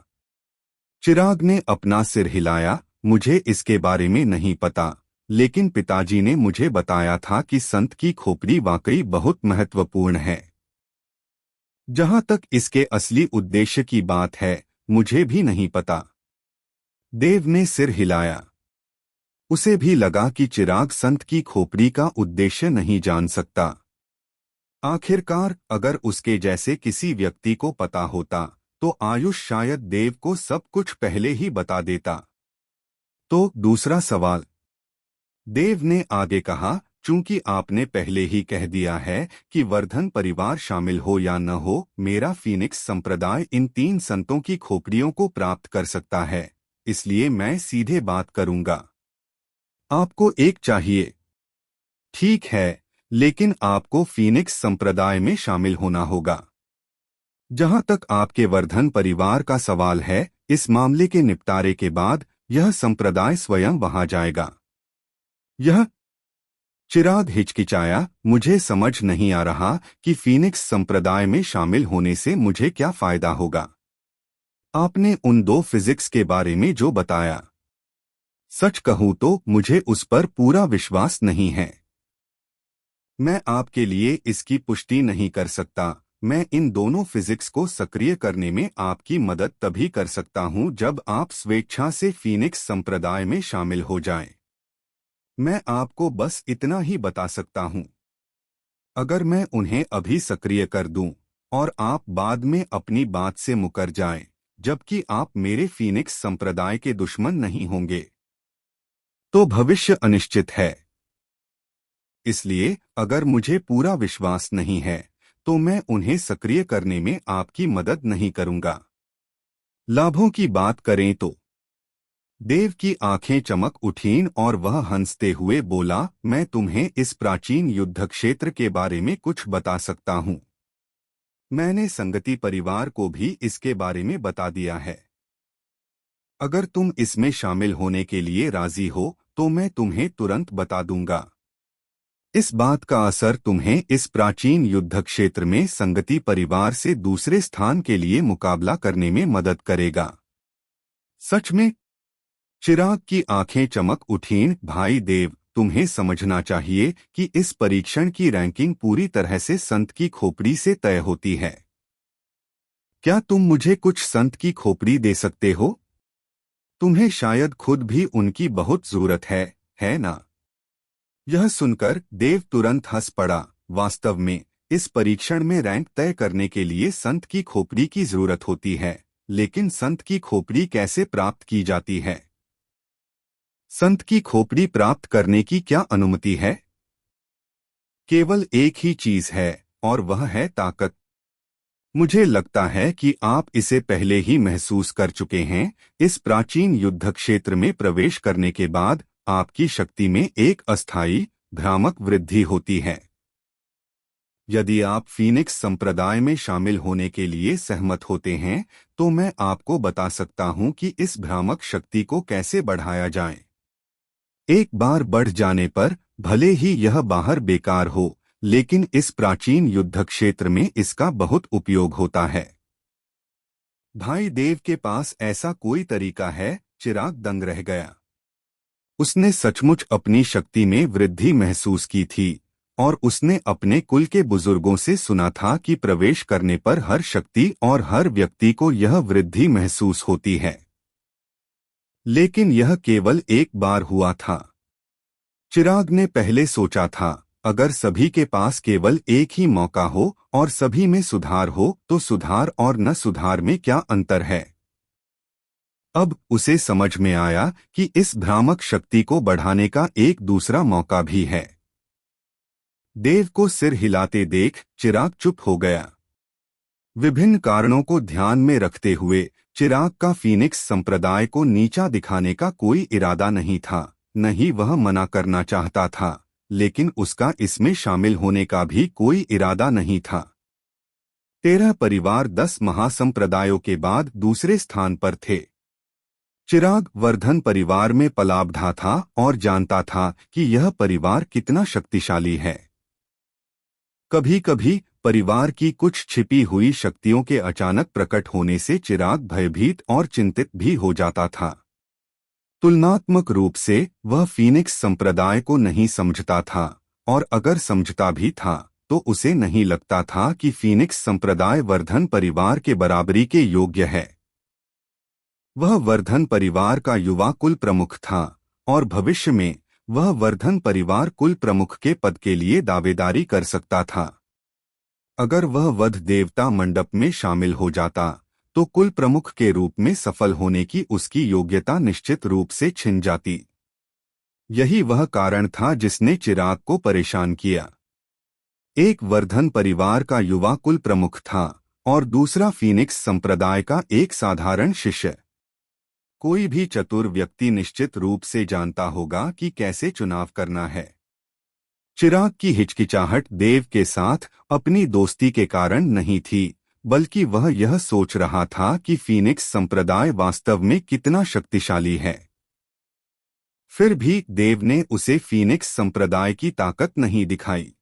चिराग ने अपना सिर हिलाया, मुझे इसके बारे में नहीं पता, लेकिन पिताजी ने मुझे बताया था कि संत की खोपड़ी वाकई बहुत महत्वपूर्ण है। जहां तक इसके असली उद्देश्य की बात है, मुझे भी नहीं पता। देव ने सिर हिलाया। उसे भी लगा कि चिराग संत की खोपड़ी का उद्देश्य नहीं जान सकता। आखिरकार अगर उसके जैसे किसी व्यक्ति को पता होता, तो आयुष शायद देव को सब कुछ पहले ही बता देता। तो दूसरा सवाल, देव ने आगे कहा, चूंकि आपने पहले ही कह दिया है कि वर्धन परिवार शामिल हो या न हो, मेरा फीनिक्स संप्रदाय इन 3 संतों की खोपड़ियों को प्राप्त कर सकता है, इसलिए मैं सीधे बात करूंगा। आपको एक चाहिए। ठीक है, लेकिन आपको फीनिक्स संप्रदाय में शामिल होना होगा। जहां तक आपके वर्धन परिवार का सवाल है, इस मामले के निपटारे के बाद यह संप्रदाय स्वयं वहां जाएगा। यह चिराग हिचकिचाया। मुझे समझ नहीं आ रहा कि फीनिक्स संप्रदाय में शामिल होने से मुझे क्या फायदा होगा। आपने उन 2 फिजिक्स के बारे में जो बताया, सच कहूं तो मुझे उस पर पूरा विश्वास नहीं है। मैं आपके लिए इसकी पुष्टि नहीं कर सकता। मैं इन दोनों फिजिक्स को सक्रिय करने में आपकी मदद तभी कर सकता हूं जब आप स्वेच्छा से फीनिक्स संप्रदाय में शामिल हो जाएं। मैं आपको बस इतना ही बता सकता हूं। अगर मैं उन्हें अभी सक्रिय कर दूं और आप बाद में अपनी बात से मुकर जाएं, जबकि आप मेरे फीनिक्स संप्रदाय के दुश्मन नहीं होंगे, तो भविष्य अनिश्चित है। इसलिए अगर मुझे पूरा विश्वास नहीं है, तो मैं उन्हें सक्रिय करने में आपकी मदद नहीं करूंगा। लाभों की बात करें तो देव की आंखें चमक उठीं और वह हंसते हुए बोला, मैं तुम्हें इस प्राचीन युद्ध क्षेत्र के बारे में कुछ बता सकता हूं। मैंने संगति परिवार को भी इसके बारे में बता दिया है। अगर तुम इसमें शामिल होने के लिए राजी हो, तो मैं तुम्हें तुरंत बता दूंगा। इस बात का असर तुम्हें इस प्राचीन युद्ध क्षेत्र में संगति परिवार से दूसरे स्थान के लिए मुकाबला करने में मदद करेगा। सच में? चिराग की आंखें चमक उठीं। भाई देव, तुम्हें समझना चाहिए कि इस परीक्षण की रैंकिंग पूरी तरह से संत की खोपड़ी से तय होती है। क्या तुम मुझे कुछ संत की खोपड़ी दे सकते हो? तुम्हें शायद खुद भी उनकी बहुत जरूरत है ना? यह सुनकर देव तुरंत हंस पड़ा। वास्तव में इस परीक्षण में रैंक तय करने के लिए संत की खोपड़ी की जरूरत होती है, लेकिन संत की खोपड़ी कैसे प्राप्त की जाती है? संत की खोपड़ी प्राप्त करने की क्या अनुमति है? केवल एक ही चीज है, और वह है ताकत। मुझे लगता है कि आप इसे पहले ही महसूस कर चुके हैं। इस प्राचीन युद्ध क्षेत्र में प्रवेश करने के बाद आपकी शक्ति में एक अस्थायी, भ्रामक वृद्धि होती है। यदि आप फीनिक्स संप्रदाय में शामिल होने के लिए सहमत होते हैं, तो मैं आपको बता सकता हूं कि इस भ्रामक शक्ति को कैसे बढ़ाया जाए। एक बार बढ़ जाने पर भले ही यह बाहर बेकार हो, लेकिन इस प्राचीन युद्ध क्षेत्र में इसका बहुत उपयोग होता है। भाई देव के पास ऐसा कोई तरीका है? चिराग दंग रह गया। उसने सचमुच अपनी शक्ति में वृद्धि महसूस की थी, और उसने अपने कुल के बुजुर्गों से सुना था कि प्रवेश करने पर हर शक्ति और हर व्यक्ति को यह वृद्धि महसूस होती है। लेकिन यह केवल एक बार हुआ था। चिराग ने पहले सोचा था, अगर सभी के पास केवल एक ही मौका हो और सभी में सुधार हो, तो सुधार और न सुधार में क्या अंतर है? अब उसे समझ में आया कि इस भ्रामक शक्ति को बढ़ाने का एक दूसरा मौका भी है। देव को सिर हिलाते देख चिराग चुप हो गया। विभिन्न कारणों को ध्यान में रखते हुए चिराग का फीनिक्स संप्रदाय को नीचा दिखाने का कोई इरादा नहीं था, न ही वह मना करना चाहता था, लेकिन उसका इसमें शामिल होने का भी कोई इरादा नहीं था। 13 परिवार 10 महासंप्रदायों के बाद दूसरे स्थान पर थे। चिराग वर्धन परिवार में पलाबढ़ा था और जानता था कि यह परिवार कितना शक्तिशाली है। कभी कभी परिवार की कुछ छिपी हुई शक्तियों के अचानक प्रकट होने से चिराग भयभीत और चिंतित भी हो जाता था। तुलनात्मक रूप से वह फीनिक्स संप्रदाय को नहीं समझता था, और अगर समझता भी था तो उसे नहीं लगता था कि फीनिक्स संप्रदाय वर्धन परिवार के बराबरी के योग्य है। वह वर्धन परिवार का युवा कुल प्रमुख था, और भविष्य में वह वर्धन परिवार कुल प्रमुख के पद के लिए दावेदारी कर सकता था। अगर वह वध देवता मंडप में शामिल हो जाता, तो कुल प्रमुख के रूप में सफल होने की उसकी योग्यता निश्चित रूप से छिन जाती। यही वह कारण था जिसने चिराग को परेशान किया। एक वर्धन परिवार का युवा कुल प्रमुख था और दूसरा फीनिक्स संप्रदाय का एक साधारण शिष्य। कोई भी चतुर व्यक्ति निश्चित रूप से जानता होगा कि कैसे चुनाव करना है। चिराग की हिचकिचाहट देव के साथ अपनी दोस्ती के कारण नहीं थी, बल्कि वह यह सोच रहा था कि फीनिक्स संप्रदाय वास्तव में कितना शक्तिशाली है। फिर भी देव ने उसे फीनिक्स संप्रदाय की ताकत नहीं दिखाई।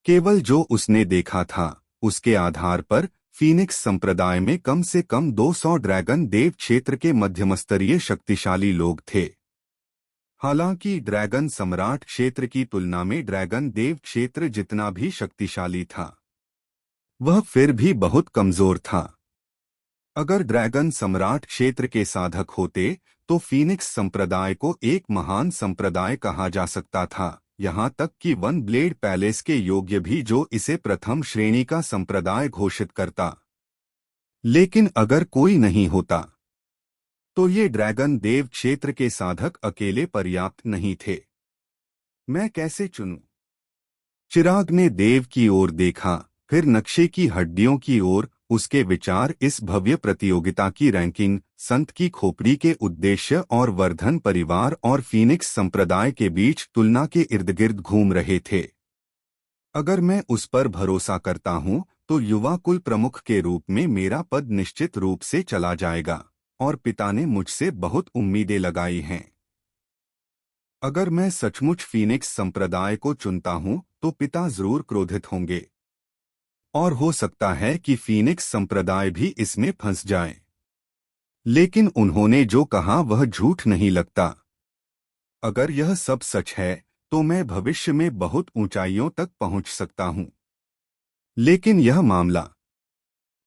केवल जो उसने देखा था उसके आधार पर फीनिक्स संप्रदाय में कम से कम 200 ड्रैगन देव क्षेत्र के मध्यमस्तरीय शक्तिशाली लोग थे। हालांकि ड्रैगन सम्राट क्षेत्र की तुलना में ड्रैगन देव क्षेत्र जितना भी शक्तिशाली था, वह फिर भी बहुत कमजोर था। अगर ड्रैगन सम्राट क्षेत्र के साधक होते तो फीनिक्स संप्रदाय को एक महान संप्रदाय कहा जा सकता था, यहाँ तक कि वन ब्लेड पैलेस के योग्य भी, जो इसे प्रथम श्रेणी का संप्रदाय घोषित करता। लेकिन अगर कोई नहीं होता तो ये ड्रैगन देव क्षेत्र के साधक अकेले पर्याप्त नहीं थे। मैं कैसे चुनूं? चिराग ने देव की ओर देखा, फिर नक्शे की हड्डियों की ओर। उसके विचार इस भव्य प्रतियोगिता की रैंकिंग, संत की खोपड़ी के उद्देश्य और वर्धन परिवार और फीनिक्स संप्रदाय के बीच तुलना के इर्द गिर्द घूम रहे थे। अगर मैं उस पर भरोसा करता हूं तो युवा कुल प्रमुख के रूप में मेरा पद निश्चित रूप से चला जाएगा, और पिता ने मुझसे बहुत उम्मीदें लगाई हैं। अगर मैं सचमुच फीनिक्स संप्रदाय को चुनता हूं तो पिता जरूर क्रोधित होंगे, और हो सकता है कि फीनिक्स संप्रदाय भी इसमें फंस जाए। लेकिन उन्होंने जो कहा वह झूठ नहीं लगता। अगर यह सब सच है तो मैं भविष्य में बहुत ऊंचाइयों तक पहुंच सकता हूं। लेकिन यह मामला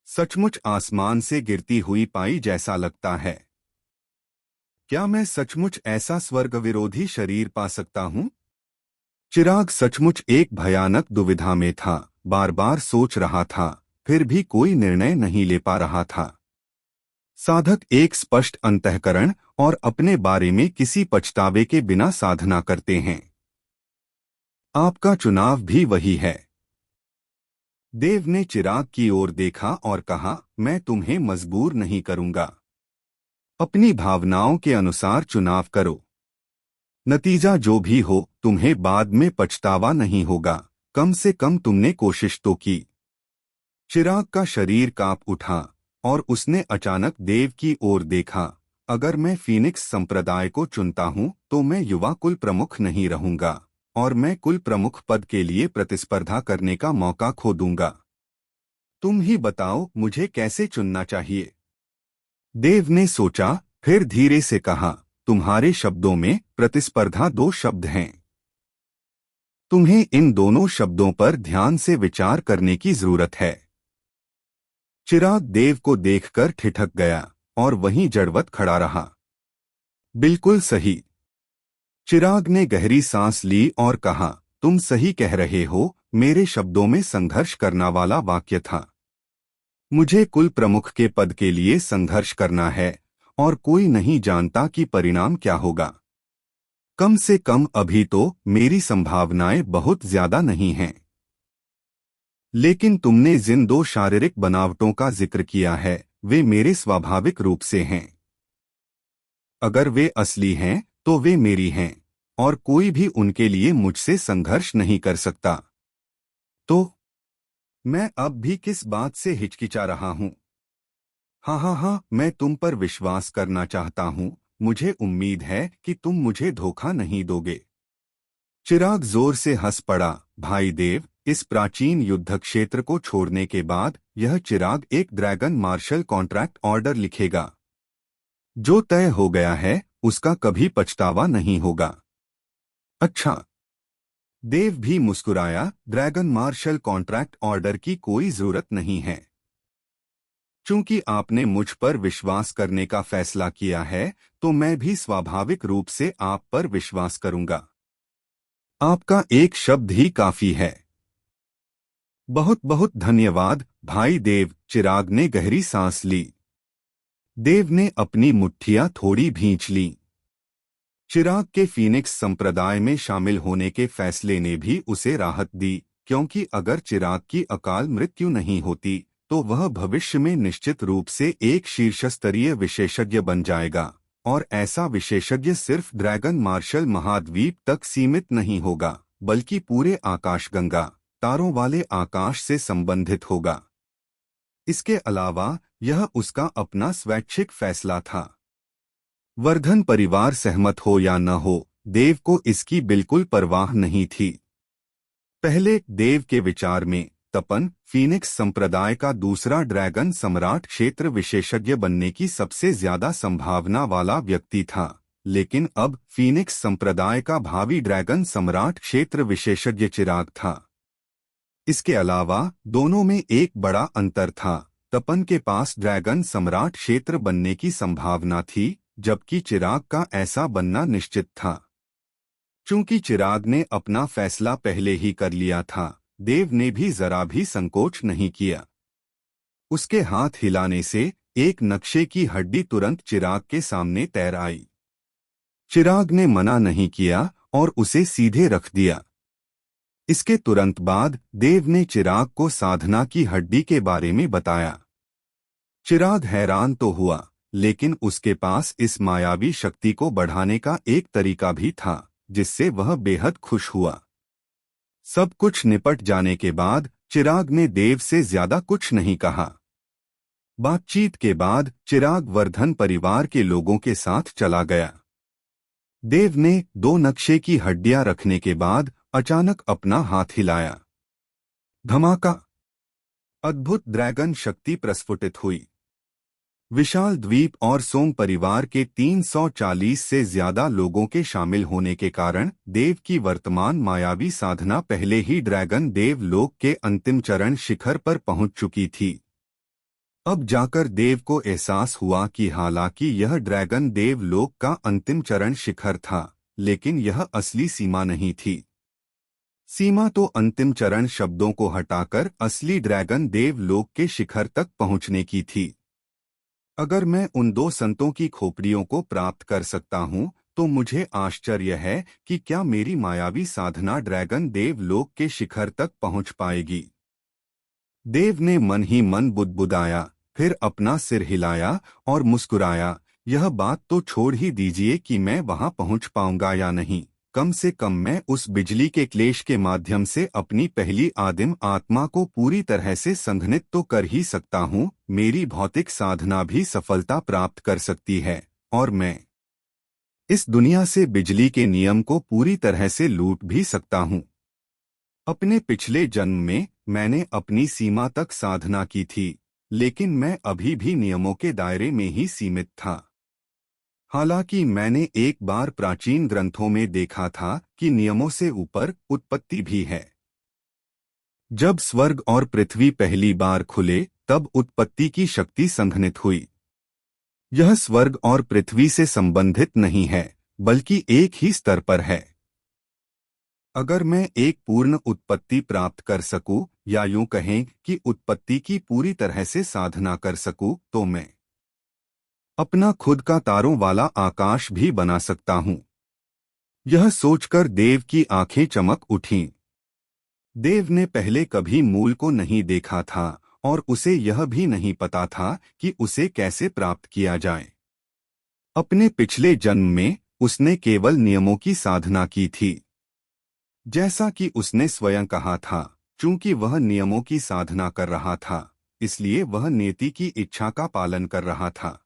सचमुच आसमान से गिरती हुई पाई जैसा लगता है। क्या मैं सचमुच ऐसा स्वर्ग विरोधी शरीर पा सकता हूं? चिराग सचमुच एक भयानक दुविधा में था, बार बार सोच रहा था, फिर भी कोई निर्णय नहीं ले पा रहा था। साधक एक स्पष्ट अंतःकरण और अपने बारे में किसी पछतावे के बिना साधना करते हैं। आपका चुनाव भी वही है। देव ने चिराग की ओर देखा और कहा, मैं तुम्हें मजबूर नहीं करूंगा। अपनी भावनाओं के अनुसार चुनाव करो। नतीजा जो भी हो, तुम्हें बाद में पछतावा नहीं होगा। कम से कम तुमने कोशिश तो की। चिराग का शरीर कांप उठा और उसने अचानक देव की ओर देखा। अगर मैं फीनिक्स संप्रदाय को चुनता हूं तो मैं युवा कुल प्रमुख नहीं रहूंगा, और मैं कुल प्रमुख पद के लिए प्रतिस्पर्धा करने का मौका खो दूंगा। तुम ही बताओ मुझे कैसे चुनना चाहिए? देव ने सोचा, फिर धीरे से कहा, तुम्हारे शब्दों में प्रतिस्पर्धा 2 शब्द हैं। तुम्हें इन दोनों शब्दों पर ध्यान से विचार करने की जरूरत है। चिराग देव को देखकर ठिठक गया और वहीं जड़वत खड़ा रहा। बिल्कुल सही। चिराग ने गहरी सांस ली और कहा, तुम सही कह रहे हो। मेरे शब्दों में संघर्ष करना वाला वाक्य था। मुझे कुल प्रमुख के पद के लिए संघर्ष करना है, और कोई नहीं जानता कि परिणाम क्या होगा। कम से कम अभी तो मेरी संभावनाएं बहुत ज्यादा नहीं हैं। लेकिन तुमने जिन 2 शारीरिक बनावटों का जिक्र किया है वे मेरे स्वाभाविक रूप से हैं। अगर वे असली हैं तो वे मेरी हैं, और कोई भी उनके लिए मुझसे संघर्ष नहीं कर सकता। तो मैं अब भी किस बात से हिचकिचा रहा हूं? हाँ, मैं तुम पर विश्वास करना चाहता हूं। मुझे उम्मीद है कि तुम मुझे धोखा नहीं दोगे। चिराग जोर से हंस पड़ा। भाई देव, इस प्राचीन युद्ध क्षेत्र को छोड़ने के बाद यह चिराग एक ड्रैगन मार्शल कॉन्ट्रैक्ट ऑर्डर लिखेगा। जो तय हो गया है उसका कभी पछतावा नहीं होगा। अच्छा। देव भी मुस्कुराया। ड्रैगन मार्शल कॉन्ट्रैक्ट ऑर्डर की कोई जरूरत नहीं है। चूंकि आपने मुझ पर विश्वास करने का फैसला किया है तो मैं भी स्वाभाविक रूप से आप पर विश्वास करूंगा। आपका एक शब्द ही काफी है। बहुत बहुत धन्यवाद भाई देव। चिराग ने गहरी सांस ली। देव ने अपनी मुट्ठियां थोड़ी भींच लीं। चिराग के फीनिक्स संप्रदाय में शामिल होने के फैसले ने भी उसे राहत दी, क्योंकि अगर चिराग की अकाल मृत्यु नहीं होती तो वह भविष्य में निश्चित रूप से एक शीर्षस्तरीय विशेषज्ञ बन जाएगा, और ऐसा विशेषज्ञ सिर्फ ड्रैगन मार्शल महाद्वीप तक सीमित नहीं होगा, बल्कि पूरे आकाशगंगा, तारों वाले आकाश से संबंधित होगा। इसके अलावा यह उसका अपना स्वैच्छिक फैसला था। वर्धन परिवार सहमत हो या न हो, देव को इसकी बिल्कुल परवाह नहीं थी। पहले देव के विचार में तपन फीनिक्स संप्रदाय का दूसरा ड्रैगन सम्राट क्षेत्र विशेषज्ञ बनने की सबसे ज्यादा संभावना वाला व्यक्ति था, लेकिन अब फीनिक्स संप्रदाय का भावी ड्रैगन सम्राट क्षेत्र विशेषज्ञ चिराग था। इसके अलावा दोनों में एक बड़ा अंतर था। तपन के पास ड्रैगन सम्राट क्षेत्र बनने की संभावना थी, जबकि चिराग का ऐसा बनना निश्चित था। चूंकि चिराग ने अपना फैसला पहले ही कर लिया था, देव ने भी जरा भी संकोच नहीं किया। उसके हाथ हिलाने से एक नक्शे की हड्डी तुरंत चिराग के सामने तैर आई। चिराग ने मना नहीं किया और उसे सीधे रख दिया। इसके तुरंत बाद देव ने चिराग को साधना की हड्डी के बारे में बताया। चिराग हैरान तो हुआ, लेकिन उसके पास इस मायावी शक्ति को बढ़ाने का एक तरीका भी था, जिससे वह बेहद खुश हुआ। सब कुछ निपट जाने के बाद चिराग ने देव से ज्यादा कुछ नहीं कहा। बातचीत के बाद चिराग वर्धन परिवार के लोगों के साथ चला गया। देव ने 2 नक्शे की हड्डियां रखने के बाद अचानक अपना हाथ हिलाया। धमाका! अद्भुत ड्रैगन शक्ति प्रस्फुटित हुई। विशाल द्वीप और सोंग परिवार के 340 से ज्यादा लोगों के शामिल होने के कारण देव की वर्तमान मायावी साधना पहले ही ड्रैगन देव लोक के अंतिम चरण शिखर पर पहुंच चुकी थी। अब जाकर देव को एहसास हुआ कि हालांकि यह ड्रैगन देव लोक का अंतिम चरण शिखर था, लेकिन यह असली सीमा नहीं थी। सीमा तो अंतिम चरण शब्दों को हटाकर असली ड्रैगन देव लोक के शिखर तक पहुंचने की थी। अगर मैं उन 2 संतों की खोपड़ियों को प्राप्त कर सकता हूं, तो मुझे आश्चर्य है कि क्या मेरी मायावी साधना ड्रैगन देव लोक के शिखर तक पहुंच पाएगी। देव ने मन ही मन बुदबुदाया, फिर अपना सिर हिलाया और मुस्कुराया। यह बात तो छोड़ ही दीजिए कि मैं वहां पहुंच पाऊंगा या नहीं, कम से कम मैं उस बिजली के क्लेश के माध्यम से अपनी पहली आदिम आत्मा को पूरी तरह से संघनित तो कर ही सकता हूँ। मेरी भौतिक साधना भी सफलता प्राप्त कर सकती है, और मैं इस दुनिया से बिजली के नियम को पूरी तरह से लूट भी सकता हूँ। अपने पिछले जन्म में मैंने अपनी सीमा तक साधना की थी, लेकिन मैं अभी भी नियमों के दायरे में ही सीमित था। हालांकि मैंने एक बार प्राचीन ग्रंथों में देखा था कि नियमों से ऊपर उत्पत्ति भी है। जब स्वर्ग और पृथ्वी पहली बार खुले, तब उत्पत्ति की शक्ति संघनित हुई। यह स्वर्ग और पृथ्वी से संबंधित नहीं है, बल्कि एक ही स्तर पर है। अगर मैं एक पूर्ण उत्पत्ति प्राप्त कर सकूं, या यूं कहें कि उत्पत्ति की पूरी तरह से साधना कर सकूं, तो मैं अपना खुद का तारों वाला आकाश भी बना सकता हूं। यह सोचकर देव की आंखें चमक उठीं। देव ने पहले कभी मूल को नहीं देखा था, और उसे यह भी नहीं पता था कि उसे कैसे प्राप्त किया जाए। अपने पिछले जन्म में उसने केवल नियमों की साधना की थी। जैसा कि उसने स्वयं कहा था, चूंकि वह नियमों की साधना कर रहा था, इसलिए वह नियति की इच्छा का पालन कर रहा था।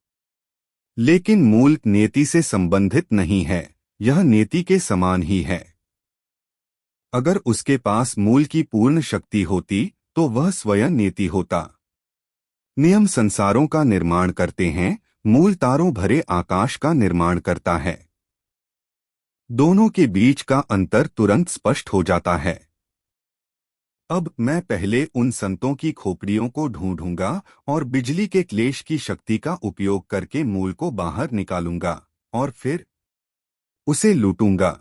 लेकिन मूल नियति से संबंधित नहीं है, यह नियति के समान ही है। अगर उसके पास मूल की पूर्ण शक्ति होती, तो वह स्वयं नियति होता। नियम संसारों का निर्माण करते हैं, मूल तारों भरे आकाश का निर्माण करता है। दोनों के बीच का अंतर तुरंत स्पष्ट हो जाता है। अब मैं पहले उन संतों की खोपड़ियों को ढूंढूंगा और बिजली के क्लेश की शक्ति का उपयोग करके मूल को बाहर निकालूंगा, और फिर उसे लूटूंगा।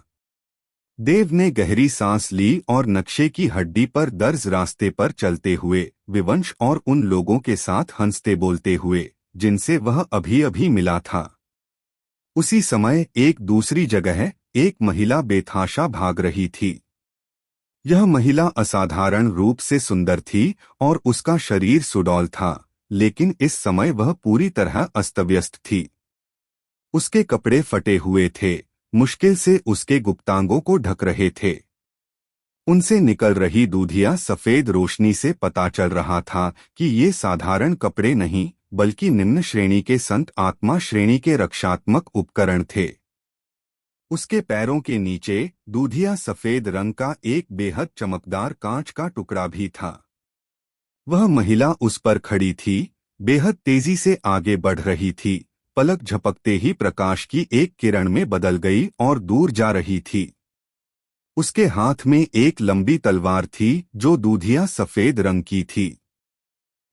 देव ने गहरी सांस ली और नक्शे की हड्डी पर दर्ज रास्ते पर चलते हुए विवंश और उन लोगों के साथ हंसते बोलते हुए, जिनसे वह अभी अभी मिला था, उसी समय एक दूसरी जगह एक महिला बेतहाशा भाग रही थी। यह महिला असाधारण रूप से सुंदर थी और उसका शरीर सुडौल था, लेकिन इस समय वह पूरी तरह अस्तव्यस्त थी। उसके कपड़े फटे हुए थे, मुश्किल से उसके गुप्तांगों को ढक रहे थे। उनसे निकल रही दूधिया सफेद रोशनी से पता चल रहा था कि ये साधारण कपड़े नहीं, बल्कि निम्न श्रेणी के संत आत्मा श्रेणी के रक्षात्मक उपकरण थे। उसके पैरों के नीचे दूधिया सफेद रंग का एक बेहद चमकदार कांच का टुकड़ा भी था। वह महिला उस पर खड़ी थी, बेहद तेजी से आगे बढ़ रही थी। पलक झपकते ही प्रकाश की एक किरण में बदल गई और दूर जा रही थी। उसके हाथ में एक लंबी तलवार थी जो दूधिया सफेद रंग की थी।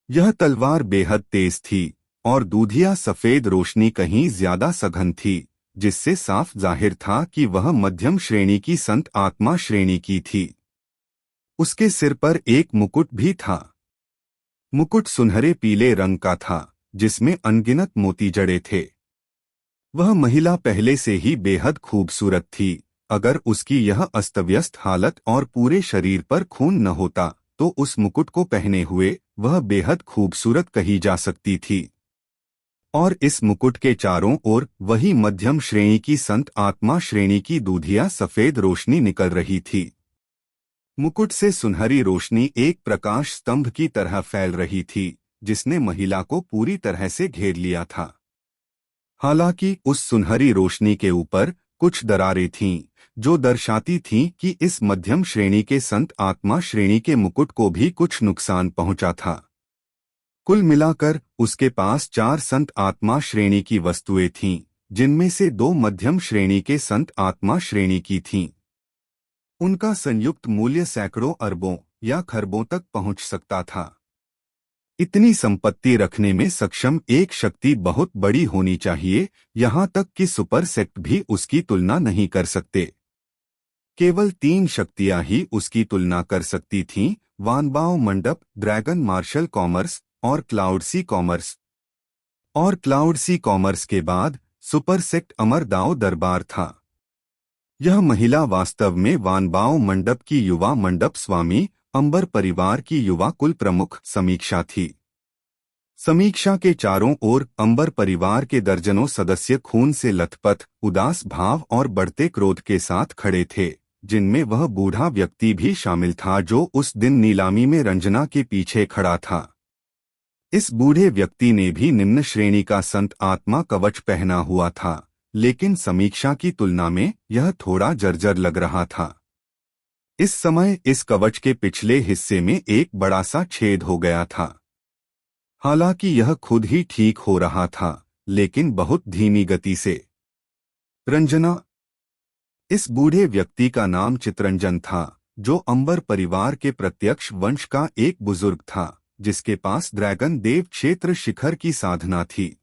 यह तलवार बेहद तेज थी और दूधिया सफेद रोशनी कहीं ज्यादा सघन थी, जिससे साफ जाहिर था कि वह मध्यम श्रेणी की संत आत्मा श्रेणी की थी। उसके सिर पर एक मुकुट भी था। मुकुट सुनहरे पीले रंग का था, जिसमें अनगिनत मोती जड़े थे। वह महिला पहले से ही बेहद खूबसूरत थी। अगर उसकी यह अस्तव्यस्त हालत और पूरे शरीर पर खून न होता, तो उस मुकुट को पहने हुए वह बेहद खूबसूरत कही जा सकती थी। और इस मुकुट के चारों ओर वही मध्यम श्रेणी की संत आत्मा श्रेणी की दूधिया सफेद रोशनी निकल रही थी। मुकुट से सुनहरी रोशनी एक प्रकाश स्तंभ की तरह फैल रही थी, जिसने महिला को पूरी तरह से घेर लिया था। हालांकि उस सुनहरी रोशनी के ऊपर कुछ दरारें थीं, जो दर्शाती थीं कि इस मध्यम श्रेणी के संत आत्मा श्रेणी के मुकुट को भी कुछ नुकसान पहुंचा था। कुल मिलाकर उसके पास 4 संत आत्मा श्रेणी की वस्तुएं थीं, जिनमें से 2 मध्यम श्रेणी के संत आत्मा श्रेणी की थीं। उनका संयुक्त मूल्य सैकड़ों अरबों या खरबों तक पहुंच सकता था। इतनी संपत्ति रखने में सक्षम एक शक्ति बहुत बड़ी होनी चाहिए, यहाँ तक कि सुपर सेक्ट भी उसकी तुलना नहीं कर सकते। केवल 3 शक्तियां ही उसकी तुलना कर सकती थीं: वानबाओ मंडप, ड्रैगन मार्शल कॉमर्स और क्लाउड सी कॉमर्स। और क्लाउड सी कॉमर्स के बाद सुपर सेक्ट अमर दाओ दरबार था। यह महिला वास्तव में वानबाओ मंडप की युवा मंडप स्वामी, अंबर परिवार की युवा कुल प्रमुख समीक्षा थी। समीक्षा के चारों ओर अंबर परिवार के दर्जनों सदस्य खून से लथपथ, उदास भाव और बढ़ते क्रोध के साथ खड़े थे, जिनमें वह बूढ़ा व्यक्ति भी शामिल था जो उस दिन नीलामी में रंजना के पीछे खड़ा था। इस बूढ़े व्यक्ति ने भी निम्न श्रेणी का संत आत्मा कवच पहना हुआ था, लेकिन समीक्षा की तुलना में यह थोड़ा जर्जर लग रहा था। इस समय इस कवच के पिछले हिस्से में एक बड़ा सा छेद हो गया था। हालांकि यह खुद ही ठीक हो रहा था, लेकिन बहुत धीमी गति से। रंजना। इस बूढ़े व्यक्ति का नाम चितरंजन था, जो अंबर परिवार के प्रत्यक्ष वंश का एक बुजुर्ग था, जिसके पास ड्रैगन देव क्षेत्र शिखर की साधना थी।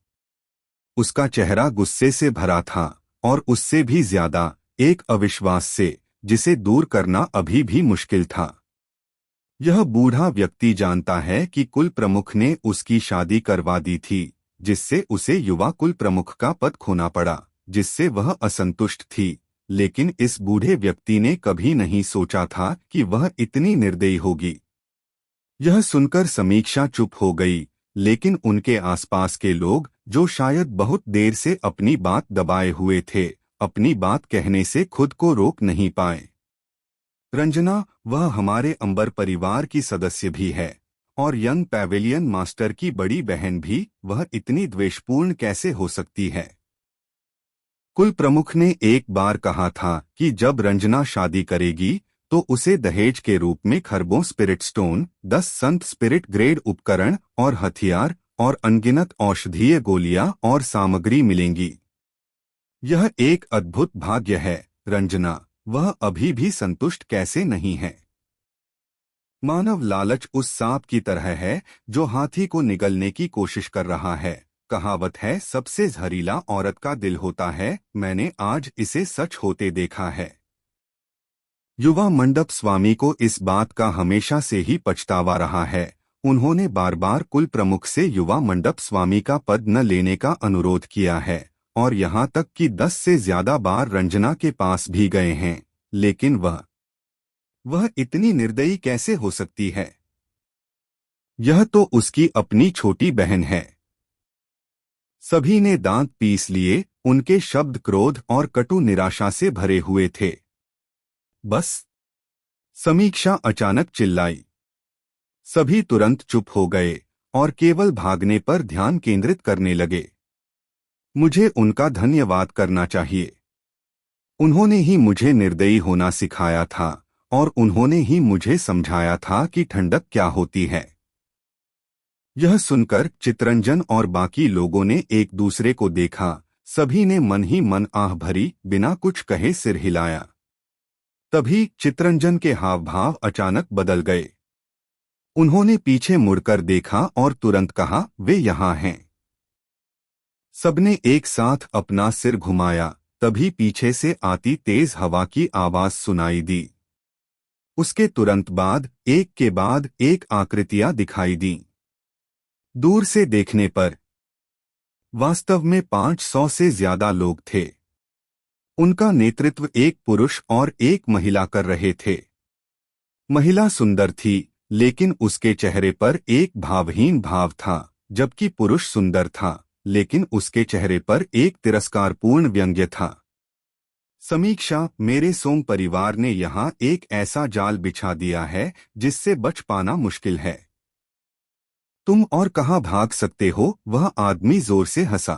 उसका चेहरा गुस्से से भरा था और उससे भी ज्यादा एक अविश्वास से, जिसे दूर करना अभी भी मुश्किल था। यह बूढ़ा व्यक्ति जानता है कि कुल प्रमुख ने उसकी शादी करवा दी थी, जिससे उसे युवा कुल प्रमुख का पद खोना पड़ा, जिससे वह असंतुष्ट थी। लेकिन इस बूढ़े व्यक्ति ने कभी नहीं सोचा था कि वह इतनी निर्दयी होगी। यह सुनकर समीक्षा चुप हो गई, लेकिन उनके आसपास के लोग, जो शायद बहुत देर से अपनी बात दबाए हुए थे, अपनी बात कहने से खुद को रोक नहीं पाए। रंजना, वह हमारे अंबर परिवार की सदस्य भी है और यंग पैवेलियन मास्टर की बड़ी बहन भी। वह इतनी द्वेषपूर्ण कैसे हो सकती है? कुल प्रमुख ने एक बार कहा था कि जब रंजना शादी करेगी तो उसे दहेज के रूप में खरबों स्पिरिट स्टोन, 10 संत स्पिरिट ग्रेड उपकरण और हथियार और अनगिनत औषधीय गोलियां और सामग्री मिलेंगी। यह एक अद्भुत भाग्य है रंजना। वह अभी भी संतुष्ट कैसे नहीं है? मानव लालच उस सांप की तरह है जो हाथी को निगलने की कोशिश कर रहा है। कहावत है, सबसे जहरीला औरत का दिल होता है। मैंने आज इसे सच होते देखा है। युवा मंडप स्वामी को इस बात का हमेशा से ही पछतावा रहा है। उन्होंने बार बार कुल प्रमुख से युवा मंडप स्वामी का पद न लेने का अनुरोध किया है और यहाँ तक कि 10 से ज्यादा बार रंजना के पास भी गए हैं, लेकिन वह इतनी निर्दयी कैसे हो सकती है? यह तो उसकी अपनी छोटी बहन है। सभी ने दांत पीस लिए, उनके शब्द क्रोध और कटु निराशा से भरे हुए थे। बस! समीक्षा अचानक चिल्लाई। सभी तुरंत चुप हो गए और केवल भागने पर ध्यान केंद्रित करने लगे। मुझे उनका धन्यवाद करना चाहिए। उन्होंने ही मुझे निर्दयी होना सिखाया था और उन्होंने ही मुझे समझाया था कि ठंडक क्या होती है। यह सुनकर चितरंजन और बाकी लोगों ने एक दूसरे को देखा। सभी ने मन ही मन आह भरी, बिना कुछ कहे सिर हिलाया। तभी चितरंजन के हाव भाव अचानक बदल गए। उन्होंने पीछे मुड़कर देखा और तुरंत कहा, वे यहाँ हैं। सबने एक साथ अपना सिर घुमाया। तभी पीछे से आती तेज हवा की आवाज सुनाई दी। उसके तुरंत बाद एक आकृतियां दिखाई दीं। दूर से देखने पर वास्तव में 500 से ज्यादा लोग थे। उनका नेतृत्व एक पुरुष और एक महिला कर रहे थे। महिला सुंदर थी, लेकिन उसके चेहरे पर एक भावहीन भाव था, जबकि पुरुष सुंदर था, लेकिन उसके चेहरे पर एक तिरस्कारपूर्ण व्यंग्य था। समीक्षा, मेरे सोम परिवार ने यहाँ एक ऐसा जाल बिछा दिया है जिससे बच पाना मुश्किल है। तुम और कहाँ भाग सकते हो? वह आदमी जोर से हंसा।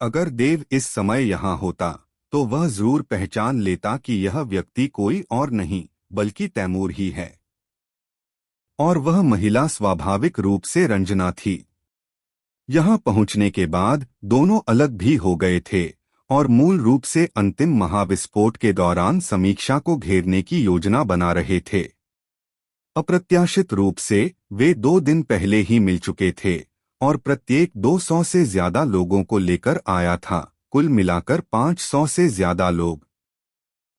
अगर देव इस समय यहाँ होता तो वह जरूर पहचान लेता कि यह व्यक्ति कोई और नहीं बल्कि तैमूर ही है। और वह महिला स्वाभाविक रूप से रंजना थी। यहाँ पहुँचने के बाद दोनों अलग भी हो गए थे और मूल रूप से अंतिम महाविस्फोट के दौरान समीक्षा को घेरने की योजना बना रहे थे। अप्रत्याशित रूप से वे 2 दिन पहले ही मिल चुके थे और प्रत्येक 200 से ज्यादा लोगों को लेकर आया था, कुल मिलाकर 500 से ज्यादा लोग।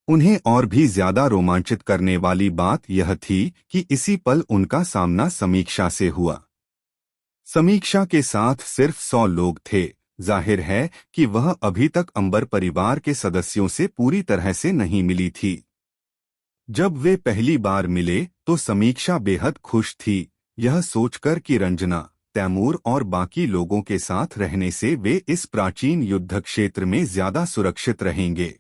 उन्हें और भी ज्यादा रोमांचित करने वाली बात यह थी कि इसी पल उनका सामना समीक्षा से हुआ। समीक्षा के साथ सिर्फ 100 लोग थे। जाहिर है कि वह अभी तक अंबर परिवार के सदस्यों से पूरी तरह से नहीं मिली थी। जब वे पहली बार मिले तो समीक्षा बेहद खुश थी, यह सोचकर कि रंजना, तैमूर और बाकी लोगों के साथ रहने से वे इस प्राचीन युद्ध क्षेत्र में ज्यादा सुरक्षित रहेंगे।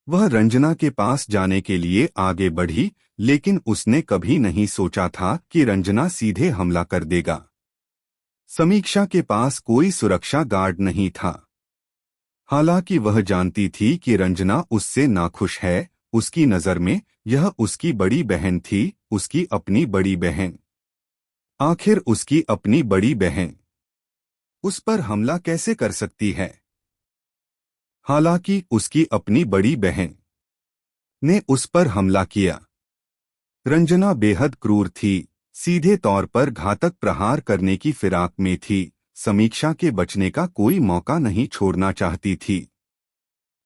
वह रंजना के पास जाने के लिए आगे बढ़ी, लेकिन उसने कभी नहीं सोचा था कि रंजना सीधे हमला कर देगा। समीक्षा के पास कोई सुरक्षा गार्ड नहीं था। हालांकि वह जानती थी कि रंजना उससे नाखुश है। उसकी नजर में यह उसकी बड़ी बहन थी, उसकी अपनी बड़ी बहन। आखिर उसकी अपनी बड़ी बहन उस पर हमला कैसे कर सकती है? हालांकि उसकी अपनी बड़ी बहन ने उस पर हमला किया। रंजना बेहद क्रूर थी, सीधे तौर पर घातक प्रहार करने की फिराक में थी। समीक्षा के बचने का कोई मौका नहीं छोड़ना चाहती थी।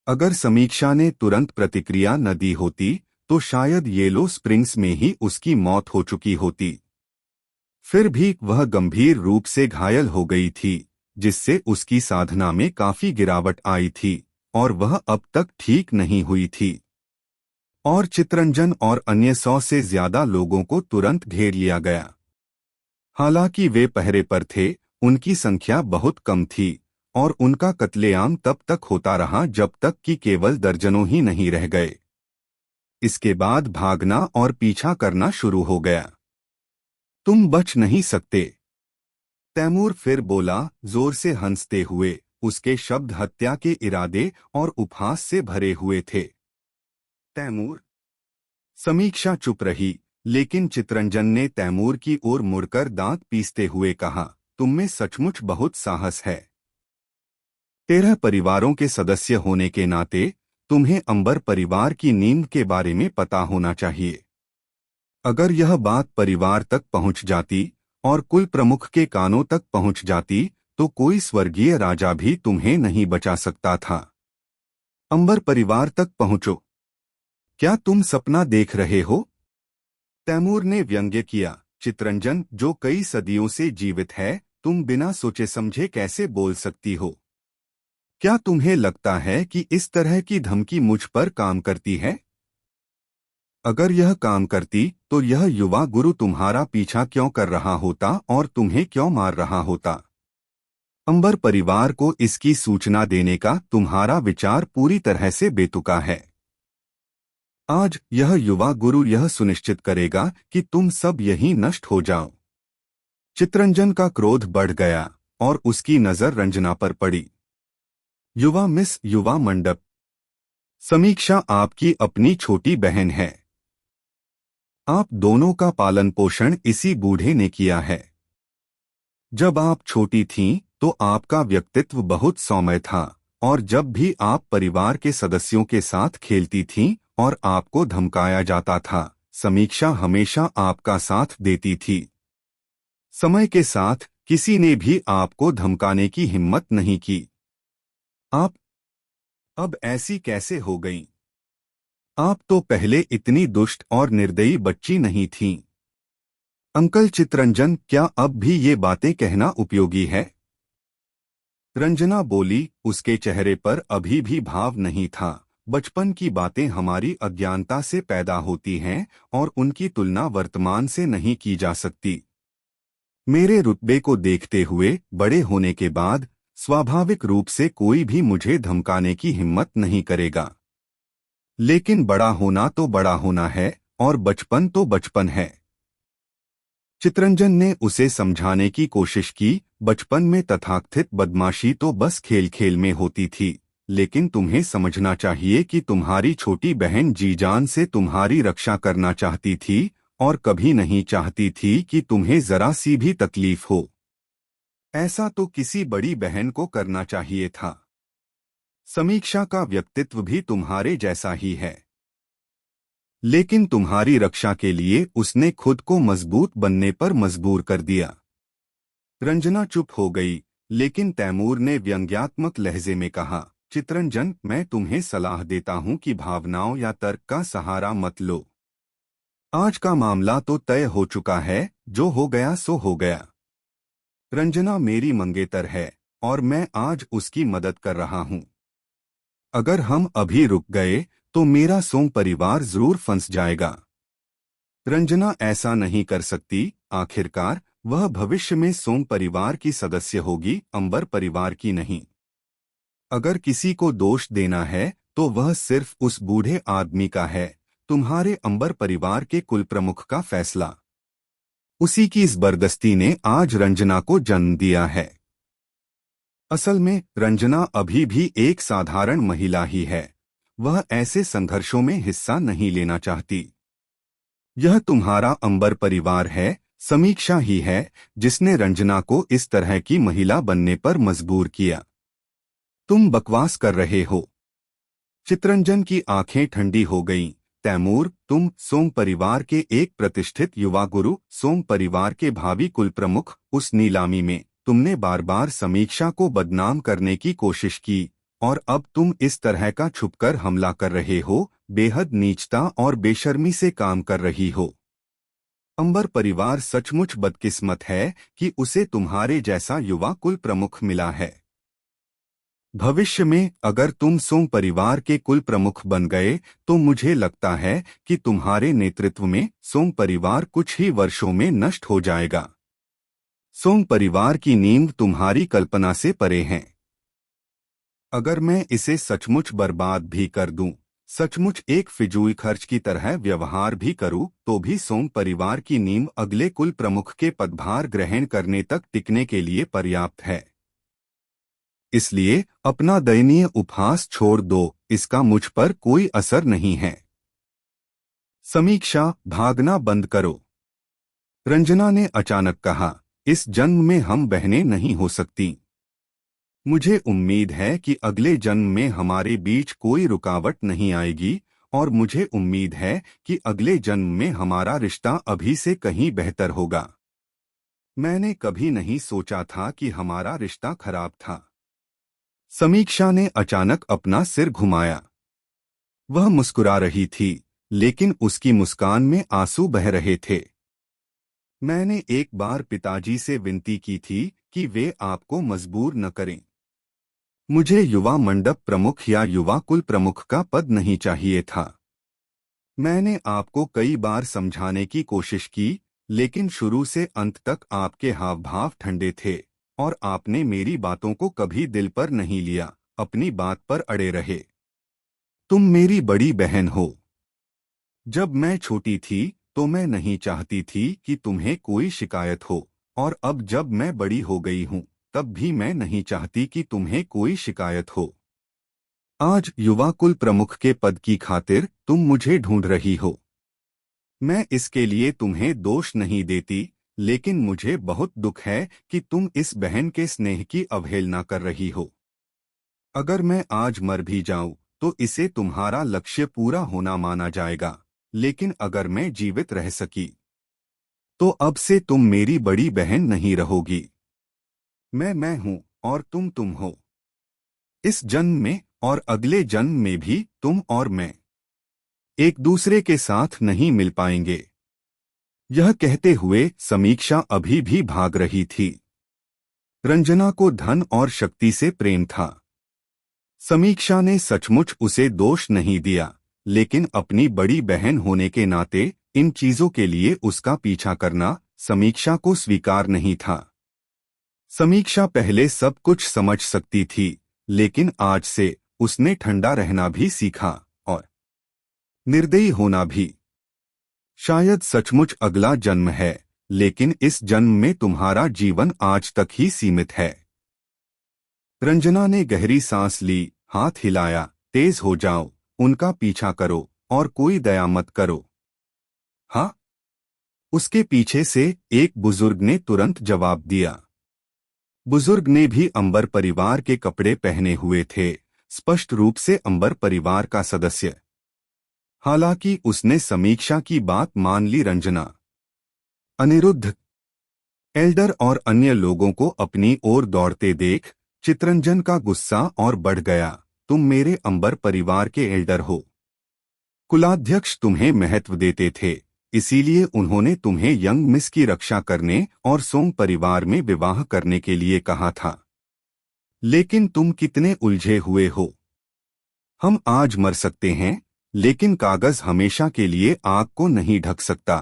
अगर समीक्षा ने तुरंत प्रतिक्रिया न दी होती तो शायद येलो स्प्रिंग्स में ही उसकी मौत हो चुकी होती। फिर भी वह गंभीर रूप से घायल हो गई थी, जिससे उसकी साधना में काफी गिरावट आई थी और वह अब तक ठीक नहीं हुई थी। और चितरंजन और अन्य 100 से ज्यादा लोगों को तुरंत घेर लिया गया। हालांकि वे पहरे पर थे, उनकी संख्या बहुत कम थी और उनका कत्लेआम तब तक होता रहा जब तक कि केवल दर्जनों ही नहीं रह गए। इसके बाद भागना और पीछा करना शुरू हो गया। तुम बच नहीं सकते, तैमूर फिर बोला, जोर से हंसते हुए। उसके शब्द हत्या के इरादे और उपहास से भरे हुए थे। तैमूर? समीक्षा चुप रही, लेकिन चितरंजन ने तैमूर की ओर मुड़कर दांत पीसते हुए कहा, तुममें सचमुच बहुत साहस है। 13 परिवारों के सदस्य होने के नाते तुम्हें अंबर परिवार की नींद के बारे में पता होना चाहिए। अगर यह बात परिवार तक पहुंच जाती और कुल प्रमुख के कानों तक पहुंच जाती तो कोई स्वर्गीय राजा भी तुम्हें नहीं बचा सकता था। अंबर परिवार तक पहुंचो। क्या तुम सपना देख रहे हो? तैमूर ने व्यंग्य किया। चितरंजन, जो कई सदियों से जीवित है, तुम बिना सोचे समझे कैसे बोल सकती हो? क्या तुम्हें लगता है कि इस तरह की धमकी मुझ पर काम करती है? अगर यह काम करती तो यह युवा गुरु तुम्हारा पीछा क्यों कर रहा होता और तुम्हें क्यों मार रहा होता? अंबर परिवार को इसकी सूचना देने का तुम्हारा विचार पूरी तरह से बेतुका है। आज यह युवा गुरु यह सुनिश्चित करेगा कि तुम सब यहीं नष्ट हो जाओ। चित्रंजन का क्रोध बढ़ गया और उसकी नजर रंजना पर पड़ी। युवा मिस युवा मंडप। समीक्षा आपकी अपनी छोटी बहन है। आप दोनों का पालन पोषण इसी बूढ़े ने किया है। जब आप छोटी थीं तो आपका व्यक्तित्व बहुत सौम्य था और जब भी आप परिवार के सदस्यों के साथ खेलती थीं और आपको धमकाया जाता था, समीक्षा हमेशा आपका साथ देती थी। समय के साथ किसी ने भी आपको धमकाने की हिम्मत नहीं की। आप अब ऐसी कैसे हो गईं? आप तो पहले इतनी दुष्ट और निर्दयी बच्ची नहीं थीं। अंकल चित्रंजन, क्या अब भी ये बातें कहना उपयोगी है? रंजना बोली। उसके चेहरे पर अभी भी भाव नहीं था। बचपन की बातें हमारी अज्ञानता से पैदा होती हैं और उनकी तुलना वर्तमान से नहीं की जा सकती। मेरे रुतबे को देखते हुए बड़े होने के बाद स्वाभाविक रूप से कोई भी मुझे धमकाने की हिम्मत नहीं करेगा। लेकिन बड़ा होना तो बड़ा होना है और बचपन तो बचपन है। चित्रंजन ने उसे समझाने की कोशिश की। बचपन में तथाकथित बदमाशी तो बस खेल खेल में होती थी, लेकिन तुम्हें समझना चाहिए कि तुम्हारी छोटी बहन जी जान से तुम्हारी रक्षा करना चाहती थी और कभी नहीं चाहती थी कि तुम्हें जरा सी भी तकलीफ हो। ऐसा तो किसी बड़ी बहन को करना चाहिए था। समीक्षा का व्यक्तित्व भी तुम्हारे जैसा ही है, लेकिन तुम्हारी रक्षा के लिए उसने खुद को मजबूत बनने पर मजबूर कर दिया। रंजना चुप हो गई, लेकिन तैमूर ने व्यंग्यात्मक लहजे में कहा, चित्रंजन, मैं तुम्हें सलाह देता हूं कि भावनाओं या तर्क का सहारा मत लो। आज का मामला तो तय हो चुका है, जो हो गया सो हो गया। रंजना मेरी मंगेतर है और मैं आज उसकी मदद कर रहा हूं। अगर हम अभी रुक गए तो मेरा सोंग परिवार जरूर फंस जाएगा। रंजना ऐसा नहीं कर सकती। आखिरकार वह भविष्य में सोंग परिवार की सदस्य होगी, अंबर परिवार की नहीं। अगर किसी को दोष देना है तो वह सिर्फ उस बूढ़े आदमी का है, तुम्हारे अंबर परिवार के कुल प्रमुख का फैसला। उसी की इस बर्दस्ती ने आज रंजना को जन्म दिया है। असल में रंजना अभी भी एक साधारण महिला ही है। वह ऐसे संघर्षों में हिस्सा नहीं लेना चाहती। यह तुम्हारा अंबर परिवार है, समीक्षा ही है जिसने रंजना को इस तरह की महिला बनने पर मजबूर किया। तुम बकवास कर रहे हो। चित्रंजन की आंखें ठंडी हो गईं। तैमूर, तुम सोंग परिवार के एक प्रतिष्ठित युवा गुरु, सोंग परिवार के भावी कुल प्रमुख, उस नीलामी में तुमने बार बार समीक्षा को बदनाम करने की कोशिश की और अब तुम इस तरह का छुपकर हमला कर रहे हो। बेहद नीचता और बेशर्मी से काम कर रही हो। अंबर परिवार सचमुच बदकिस्मत है कि उसे तुम्हारे जैसा युवा कुल प्रमुख मिला है। भविष्य में अगर तुम सोंग परिवार के कुल प्रमुख बन गए तो मुझे लगता है कि तुम्हारे नेतृत्व में सोंग परिवार कुछ ही वर्षों में नष्ट हो जाएगा। सोंग परिवार की नींव तुम्हारी कल्पना से परे है। अगर मैं इसे सचमुच बर्बाद भी कर दूं, सचमुच एक फिजूल खर्च की तरह व्यवहार भी करूं, तो भी सोंग परिवार की नींव अगले कुल प्रमुख के पदभार ग्रहण करने तक टिकने के लिए पर्याप्त है। इसलिए अपना दयनीय उपहास छोड़ दो, इसका मुझ पर कोई असर नहीं है। समीक्षा, भागना बंद करो। रंजना ने अचानक कहा, इस जन्म में हम बहनें नहीं हो सकती। मुझे उम्मीद है कि अगले जन्म में हमारे बीच कोई रुकावट नहीं आएगी और मुझे उम्मीद है कि अगले जन्म में हमारा रिश्ता अभी से कहीं बेहतर होगा। मैंने कभी नहीं सोचा था कि हमारा रिश्ता खराब था। समीक्षा ने अचानक अपना सिर घुमाया। वह मुस्कुरा रही थी, लेकिन उसकी मुस्कान में आंसू बह रहे थे। मैंने एक बार पिताजी से विनती की थी कि वे आपको मजबूर न करें। मुझे युवा मंडप प्रमुख या युवा कुल प्रमुख का पद नहीं चाहिए था। मैंने आपको कई बार समझाने की कोशिश की, लेकिन शुरू से अंत तक आपके हाव भाव ठंडे थे और आपने मेरी बातों को कभी दिल पर नहीं लिया, अपनी बात पर अड़े रहे। तुम मेरी बड़ी बहन हो। जब मैं छोटी थी तो मैं नहीं चाहती थी कि तुम्हें कोई शिकायत हो, और अब जब मैं बड़ी हो गई हूँ तब भी मैं नहीं चाहती कि तुम्हें कोई शिकायत हो। आज युवा कुल प्रमुख के पद की खातिर तुम मुझे ढूंढ रही हो। मैं इसके लिए तुम्हें दोष नहीं देती, लेकिन मुझे बहुत दुख है कि तुम इस बहन के स्नेह की अवहेलना कर रही हो। अगर मैं आज मर भी जाऊं तो इसे तुम्हारा लक्ष्य पूरा होना माना जाएगा, लेकिन अगर मैं जीवित रह सकी तो अब से तुम मेरी बड़ी बहन नहीं रहोगी। मैं हूं और तुम हो। इस जन्म में और अगले जन्म में भी तुम और मैं एक दूसरे के साथ नहीं मिल पाएंगे। यह कहते हुए समीक्षा अभी भी भाग रही थी। रंजना को धन और शक्ति से प्रेम था। समीक्षा ने सचमुच उसे दोष नहीं दिया, लेकिन अपनी बड़ी बहन होने के नाते इन चीजों के लिए उसका पीछा करना समीक्षा को स्वीकार नहीं था। समीक्षा पहले सब कुछ समझ सकती थी, लेकिन आज से उसने ठंडा रहना भी सीखा और निर्दयी होना भी। शायद सचमुच अगला जन्म है, लेकिन इस जन्म में तुम्हारा जीवन आज तक ही सीमित है। रंजना ने गहरी सांस ली, हाथ हिलाया, तेज हो जाओ, उनका पीछा करो और कोई दया मत करो। हाँ, उसके पीछे से एक बुजुर्ग ने तुरंत जवाब दिया। बुजुर्ग ने भी अंबर परिवार के कपड़े पहने हुए थे, स्पष्ट रूप से अंबर परिवार का सदस्य। हालांकि उसने समीक्षा की बात मान ली। रंजना, अनिरुद्ध, एल्डर और अन्य लोगों को अपनी ओर दौड़ते देख चितरंजन का गुस्सा और बढ़ गया। तुम मेरे अंबर परिवार के एल्डर हो। कुलाध्यक्ष तुम्हें महत्व देते थे, इसीलिए उन्होंने तुम्हें यंग मिस की रक्षा करने और सोंग परिवार में विवाह करने के लिए कहा था। लेकिन तुम कितने उलझे हुए हो। हम आज मर सकते हैं, लेकिन कागज हमेशा के लिए आग को नहीं ढक सकता।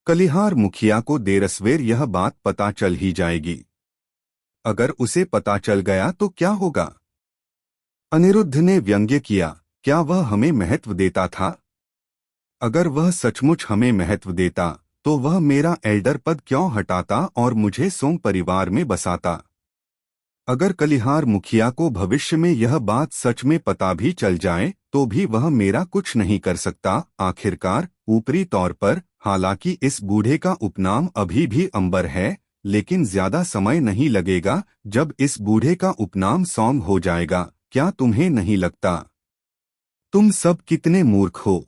कलिहार मुखिया को देर सवेर यह बात पता चल ही जाएगी। अगर उसे पता चल गया तो क्या होगा? अनिरुद्ध ने व्यंग्य किया। क्या वह हमें महत्व देता था? अगर वह सचमुच हमें महत्व देता तो वह मेरा एल्डर पद क्यों हटाता और मुझे सोंग परिवार में बसाता? अगर कलिहार मुखिया को भविष्य में यह बात सच में पता भी चल जाए तो भी वह मेरा कुछ नहीं कर सकता। आखिरकार ऊपरी तौर पर हालांकि इस बूढ़े का उपनाम अभी भी अंबर है, लेकिन ज्यादा समय नहीं लगेगा जब इस बूढ़े का उपनाम सौंग हो जाएगा। क्या तुम्हें नहीं लगता? तुम सब कितने मूर्ख हो।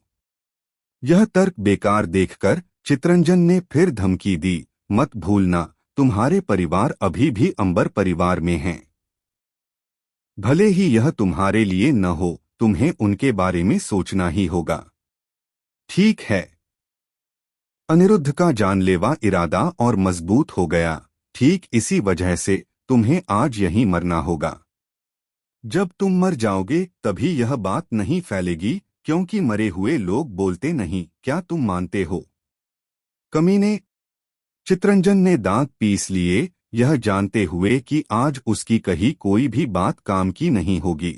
यह तर्क बेकार देखकर चितरंजन ने फिर धमकी दी, मत भूलना तुम्हारे परिवार अभी भी अंबर परिवार में हैं। भले ही यह तुम्हारे लिए न हो, तुम्हें उनके बारे में सोचना ही होगा। ठीक है। अनिरुद्ध का जानलेवा इरादा और मजबूत हो गया। ठीक इसी वजह से तुम्हें आज यहीं मरना होगा। जब तुम मर जाओगे तभी यह बात नहीं फैलेगी, क्योंकि मरे हुए लोग बोलते नहीं। क्या तुम मानते हो? कमीने, चितरंजन ने दांत पीस लिए, यह जानते हुए कि आज उसकी कही कोई भी बात काम की नहीं होगी।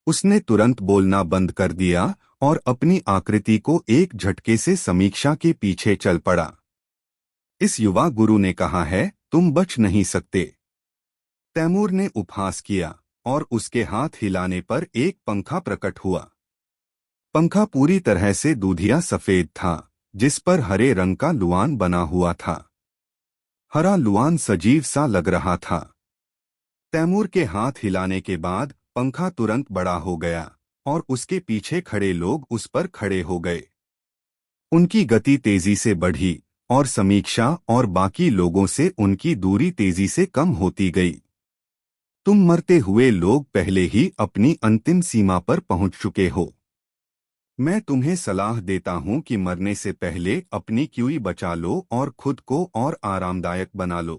उसने तुरंत बोलना बंद कर दिया और अपनी आकृति को एक झटके से समीक्षा के पीछे चल पड़ा। इस युवा गुरु ने कहा है, तुम बच नहीं सकते। तैमूर ने उपहास किया और उसके हाथ हिलाने पर एक पंखा प्रकट हुआ। पंखा पूरी तरह से दूधिया सफेद था, जिस पर हरे रंग का लुआन बना हुआ था। हरा लुआन सजीव सा लग रहा था। तैमूर के हाथ हिलाने के बाद पंखा तुरंत बड़ा हो गया और उसके पीछे खड़े लोग उस पर खड़े हो गए। उनकी गति तेजी से बढ़ी और समीक्षा और बाकी लोगों से उनकी दूरी तेजी से कम होती गई। तुम मरते हुए लोग पहले ही अपनी अंतिम सीमा पर पहुंच चुके हो। मैं तुम्हें सलाह देता हूं कि मरने से पहले अपनी क्यूई बचा लो और खुद को और आरामदायक बना लो।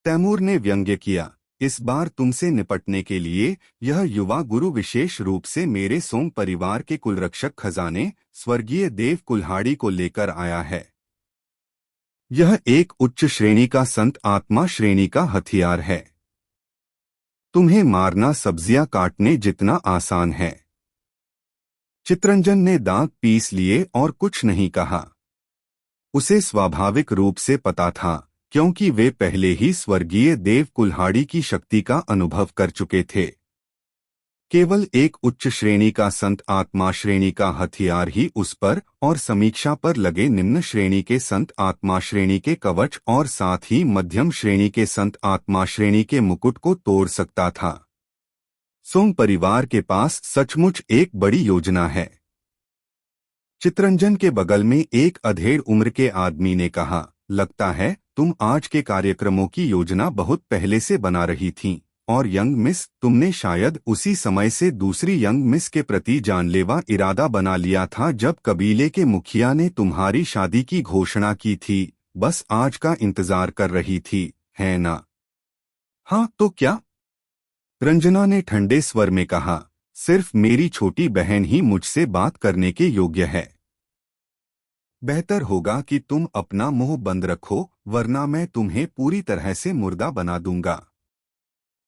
तैमूर ने व्यंग्य किया। इस बार तुमसे निपटने के लिए यह युवा गुरु विशेष रूप से मेरे सोम परिवार के कुलरक्षक खजाने स्वर्गीय देव कुल्हाड़ी को लेकर आया है। यह एक उच्च श्रेणी का संत आत्मा श्रेणी का हथियार है। तुम्हें मारना सब्जियां काटने जितना आसान है। चित्रंजन ने दांत पीस लिए और कुछ नहीं कहा। उसे स्वाभाविक रूप से पता था, क्योंकि वे पहले ही स्वर्गीय देव कुल्हाड़ी की शक्ति का अनुभव कर चुके थे। केवल एक उच्च श्रेणी का संत आत्मा श्रेणी का हथियार ही उस पर और समीक्षा पर लगे निम्न श्रेणी के संत आत्मा श्रेणी के कवच और साथ ही मध्यम श्रेणी के संत आत्मा श्रेणी के मुकुट को तोड़ सकता था। सोम परिवार के पास सचमुच एक बड़ी योजना है। चित्रंजन के बगल में एक अधेड़ उम्र के आदमी ने कहा, लगता है तुम आज के कार्यक्रमों की योजना बहुत पहले से बना रही थीं, और यंग मिस, तुमने शायद उसी समय से दूसरी यंग मिस के प्रति जानलेवा इरादा बना लिया था जब कबीले के मुखिया ने तुम्हारी शादी की घोषणा की थी। बस आज का इंतजार कर रही थी, है ना? हाँ तो क्या? रंजना ने ठंडे स्वर में कहा, सिर्फ मेरी छोटी बहन ही मुझसे बात करने के योग्य है। बेहतर होगा कि तुम अपना मुंह बंद रखो, वरना मैं तुम्हें पूरी तरह से मुर्दा बना दूंगा।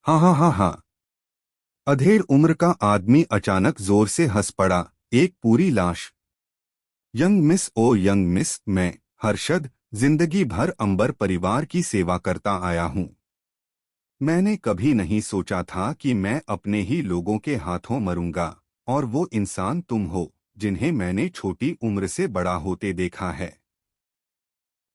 हाँ हाँ हाँ हाँ। अधेड़ उम्र का आदमी अचानक जोर से हंस पड़ा, एक पूरी लाश। यंग मिस, ओ यंग मिस, मैं हर्षद जिंदगी भर अंबर परिवार की सेवा करता आया हूँ। मैंने कभी नहीं सोचा था कि मैं अपने ही लोगों के हाथों मरूंगा, और वो इंसान तुम हो जिन्हें मैंने छोटी उम्र से बड़ा होते देखा है।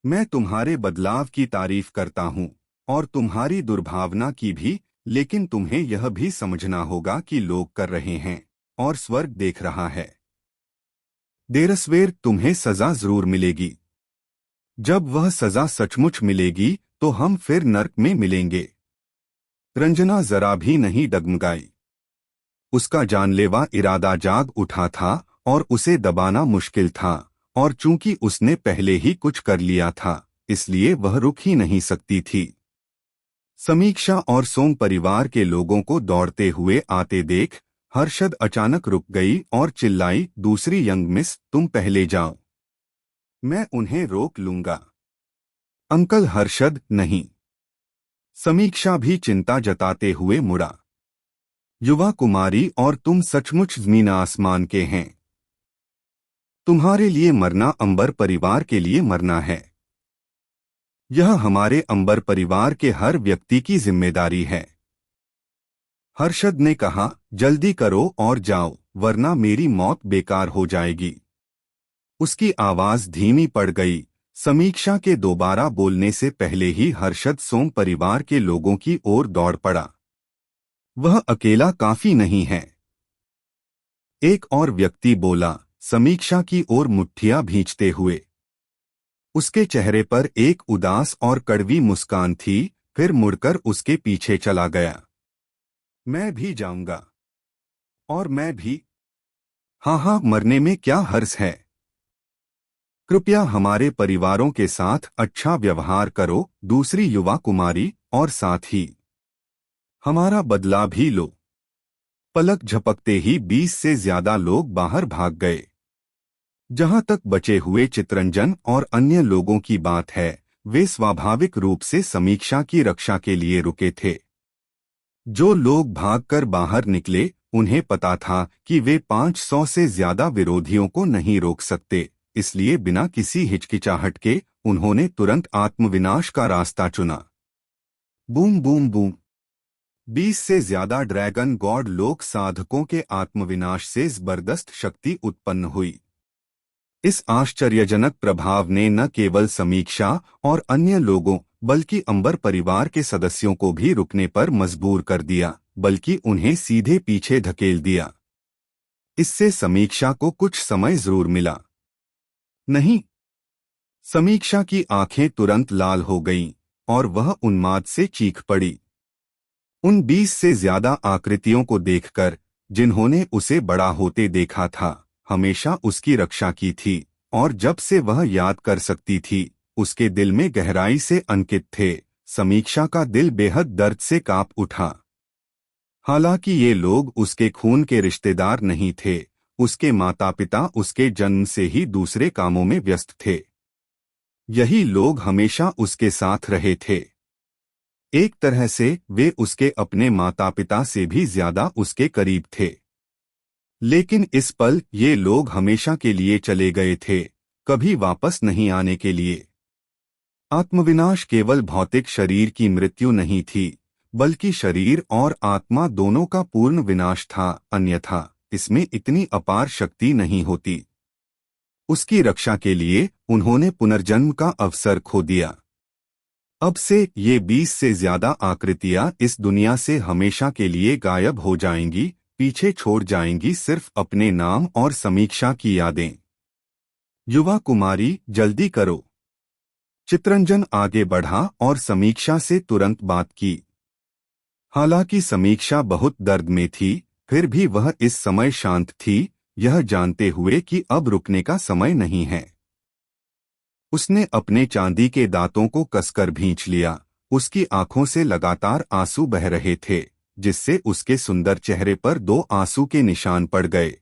मैं तुम्हारे बदलाव की तारीफ करता हूँ और तुम्हारी दुर्भावना की भी, लेकिन तुम्हें यह भी समझना होगा कि लोग कर रहे हैं और स्वर्ग देख रहा है। देरसवेर तुम्हें सजा जरूर मिलेगी। जब वह सजा सचमुच मिलेगी तो हम फिर नर्क में मिलेंगे। रंजना जरा भी नहीं डगमगाई। उसका जानलेवा इरादा जाग उठा था और उसे दबाना मुश्किल था, और चूंकि उसने पहले ही कुछ कर लिया था, इसलिए वह रुक ही नहीं सकती थी। समीक्षा और सोम परिवार के लोगों को दौड़ते हुए आते देख हर्षद अचानक रुक गई और चिल्लाई, दूसरी यंग मिस, तुम पहले जाओ, मैं उन्हें रोक लूंगा। अंकल हर्षद, नहीं। समीक्षा भी चिंता जताते हुए मुड़ा। युवा कुमारी, और तुम सचमुच जमीन आसमान के हैं। तुम्हारे लिए मरना अंबर परिवार के लिए मरना है। यह हमारे अंबर परिवार के हर व्यक्ति की जिम्मेदारी है। हर्षद ने कहा, जल्दी करो और जाओ, वरना मेरी मौत बेकार हो जाएगी। उसकी आवाज धीमी पड़ गई। समीक्षा के दोबारा बोलने से पहले ही हर्षद सोम परिवार के लोगों की ओर दौड़ पड़ा। वह अकेला काफी नहीं है। एक और व्यक्ति बोला, समीक्षा की ओर मुट्ठियां भींचते हुए। उसके चेहरे पर एक उदास और कड़वी मुस्कान थी, फिर मुड़कर उसके पीछे चला गया। मैं भी जाऊंगा। और मैं भी। हाँ हाँ, मरने में क्या हर्ज है। कृपया हमारे परिवारों के साथ अच्छा व्यवहार करो, दूसरी युवा कुमारी, और साथ ही हमारा बदला भी लो। पलक झपकते ही 20 से ज्यादा लोग बाहर भाग गए। जहां तक बचे हुए चित्रंजन और अन्य लोगों की बात है, वे स्वाभाविक रूप से समीक्षा की रक्षा के लिए रुके थे। जो लोग भागकर बाहर निकले, उन्हें पता था कि वे 500 से ज्यादा विरोधियों को नहीं रोक सकते, इसलिए बिना किसी हिचकिचाहट के उन्होंने तुरंत आत्मविनाश का रास्ता चुना। Boom boom boom. 20 से ज्यादा ड्रैगन गॉड लोक साधकों के आत्मविनाश से जबरदस्त शक्ति उत्पन्न हुई। इस आश्चर्यजनक प्रभाव ने न केवल समीक्षा और अन्य लोगों, बल्कि अंबर परिवार के सदस्यों को भी रुकने पर मजबूर कर दिया, बल्कि उन्हें सीधे पीछे धकेल दिया। इससे समीक्षा को कुछ समय जरूर मिला। नहीं। समीक्षा की आंखें तुरंत लाल हो गईं और वह उन्माद से चीख पड़ी। उन 20 से ज्यादा आकृतियों को देखकर, जिन्होंने उसे बड़ा होते देखा था, हमेशा उसकी रक्षा की थी, और जब से वह याद कर सकती थी, उसके दिल में गहराई से अंकित थे, समीक्षा का दिल बेहद दर्द से कांप उठा। हालांकि ये लोग उसके खून के रिश्तेदार नहीं थे, उसके माता पिता उसके जन्म से ही दूसरे कामों में व्यस्त थे। यही लोग हमेशा उसके साथ रहे थे। एक तरह से वे उसके अपने माता पिता से भी ज्यादा उसके करीब थे। लेकिन इस पल ये लोग हमेशा के लिए चले गए थे, कभी वापस नहीं आने के लिए। आत्मविनाश केवल भौतिक शरीर की मृत्यु नहीं थी, बल्कि शरीर और आत्मा दोनों का पूर्ण विनाश था, अन्यथा इसमें इतनी अपार शक्ति नहीं होती। उसकी रक्षा के लिए उन्होंने पुनर्जन्म का अवसर खो दिया। अब से ये 20 से ज्यादा आकृतियां इस दुनिया से हमेशा के लिए गायब हो जाएंगी, पीछे छोड़ जाएंगी सिर्फ अपने नाम और समीक्षा की यादें। युवा कुमारी, जल्दी करो। चित्रंजन आगे बढ़ा और समीक्षा से तुरंत बात की। हालांकि समीक्षा बहुत दर्द में थी, फिर भी वह इस समय शांत थी, यह जानते हुए कि अब रुकने का समय नहीं है। उसने अपने चांदी के दांतों को कसकर भींच लिया। उसकी आंखों से लगातार आंसू बह रहे थे, जिससे उसके सुंदर चेहरे पर 2 आंसू के निशान पड़ गए।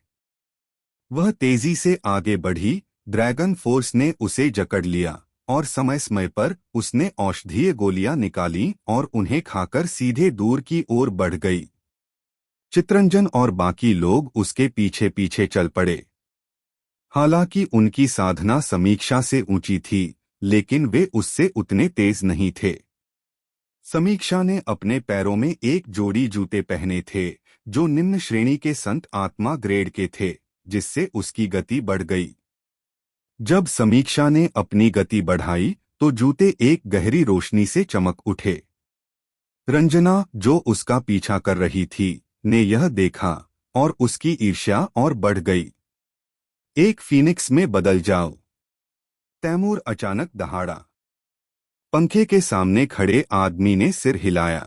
वह तेजी से आगे बढ़ी, ड्रैगन फोर्स ने उसे जकड़ लिया और समय समय पर उसने औषधीय गोलियां निकाली और उन्हें खाकर सीधे दूर की ओर बढ़ गई। चित्रंजन और बाकी लोग उसके पीछे पीछे चल पड़े। हालांकि उनकी साधना समीक्षा से ऊंची थी, लेकिन वे उससे उतने तेज नहीं थे। समीक्षा ने अपने पैरों में एक जोड़ी जूते पहने थे, जो निम्न श्रेणी के संत आत्मा ग्रेड के थे, जिससे उसकी गति बढ़ गई। जब समीक्षा ने अपनी गति बढ़ाई, तो जूते एक गहरी रोशनी से चमक उठे। रंजना, जो उसका पीछा कर रही थी, ने यह देखा और उसकी ईर्ष्या और बढ़ गई। एक फीनिक्स में बदल जाओ। तैमूर अचानक दहाड़ा। पंखे के सामने खड़े आदमी ने सिर हिलाया।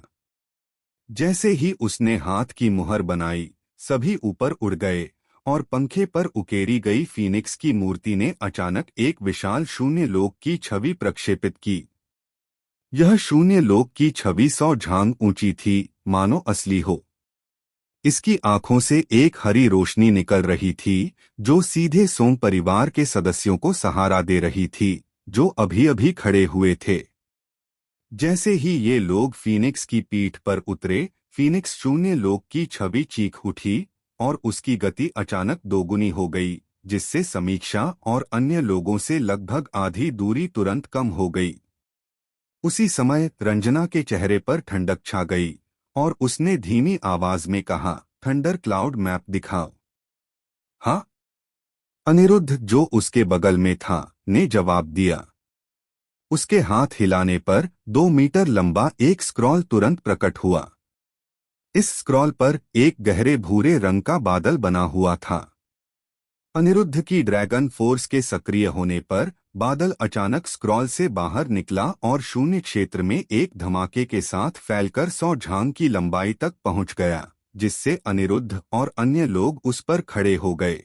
जैसे ही उसने हाथ की मुहर बनाई, सभी ऊपर उड़ गए और पंखे पर उकेरी गई फीनिक्स की मूर्ति ने अचानक एक विशाल शून्य लोक की छवि प्रक्षेपित की। यह शून्य लोक की छवि 100 झांग ऊंची थी, मानो असली हो। इसकी आंखों से एक हरी रोशनी निकल रही थी, जो सीधे सोम परिवार के सदस्यों को सहारा दे रही थी, जो अभी अभी खड़े हुए थे। जैसे ही ये लोग फीनिक्स की पीठ पर उतरे, फीनिक्स शून्य लोक की छवि चीख उठी और उसकी गति अचानक दोगुनी हो गई, जिससे समीक्षा और अन्य लोगों से लगभग आधी दूरी तुरंत कम हो गई। उसी समय रंजना के चेहरे पर ठंडक छा गई और उसने धीमी आवाज में कहा, थंडर क्लाउड मैप दिखाओ। हाँ? अनिरुद्ध, जो उसके बगल में था, ने जवाब दिया। उसके हाथ हिलाने पर 2 मीटर लंबा एक स्क्रॉल तुरंत प्रकट हुआ। इस स्क्रॉल पर एक गहरे भूरे रंग का बादल बना हुआ था। अनिरुद्ध की ड्रैगन फोर्स के सक्रिय होने पर बादल अचानक स्क्रॉल से बाहर निकला और शून्य क्षेत्र में एक धमाके के साथ फैलकर 100 झांग की लंबाई तक पहुंच गया, जिससे अनिरुद्ध और अन्य लोग उस पर खड़े हो गए।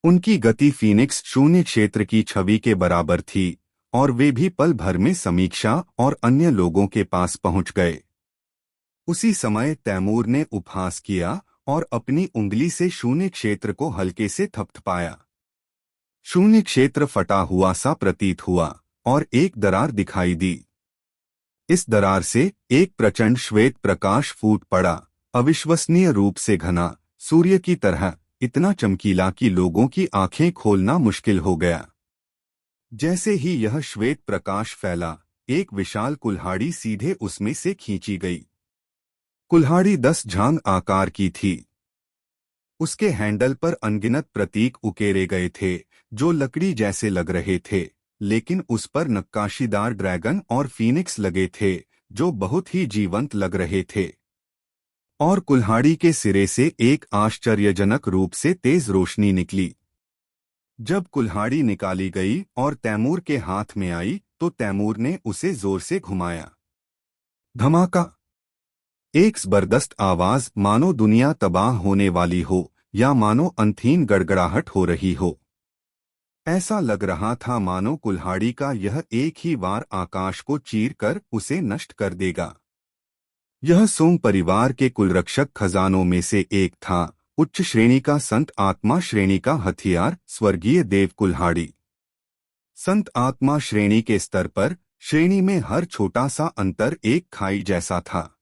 उनकी गति फीनिक्स शून्य क्षेत्र की छवि के बराबर थी और वे भी पल भर में समीक्षा और अन्य लोगों के पास पहुंच गए। उसी समय तैमूर ने उपहास किया और अपनी उंगली से शून्य क्षेत्र को हल्के से थपथपाया। शून्य क्षेत्र फटा हुआ सा प्रतीत हुआ और एक दरार दिखाई दी। इस दरार से एक प्रचंड श्वेत प्रकाश फूट पड़ा, अविश्वसनीय रूप से घना, सूर्य की तरह, इतना चमकीला कि लोगों की आंखें खोलना मुश्किल हो गया। जैसे ही यह श्वेत प्रकाश फैला, एक विशाल कुल्हाड़ी सीधे उसमें से खींची गई। कुल्हाड़ी 10 झांग आकार की थी। उसके हैंडल पर अनगिनत प्रतीक उकेरे गए थे, जो लकड़ी जैसे लग रहे थे, लेकिन उस पर नक्काशीदार ड्रैगन और फीनिक्स लगे थे, जो बहुत ही जीवंत लग रहे थे। और कुल्हाड़ी के सिरे से एक आश्चर्यजनक रूप से तेज रोशनी निकली। जब कुल्हाड़ी निकाली गई और तैमूर के हाथ में आई, तो तैमूर ने उसे जोर से घुमाया। धमाका! एक जबरदस्त आवाज, मानो दुनिया तबाह होने वाली हो या मानो अंतहीन गड़गड़ाहट हो रही हो। ऐसा लग रहा था मानो कुल्हाड़ी का यह एक ही वार आकाश को चीर कर उसे नष्ट कर देगा। यह सोंग परिवार के कुलरक्षक खजानों में से एक था, उच्च श्रेणी का संत आत्मा श्रेणी का हथियार, स्वर्गीय देव कुल्हाड़ी। संत आत्मा श्रेणी के स्तर पर श्रेणी में हर छोटा सा अंतर एक खाई जैसा था।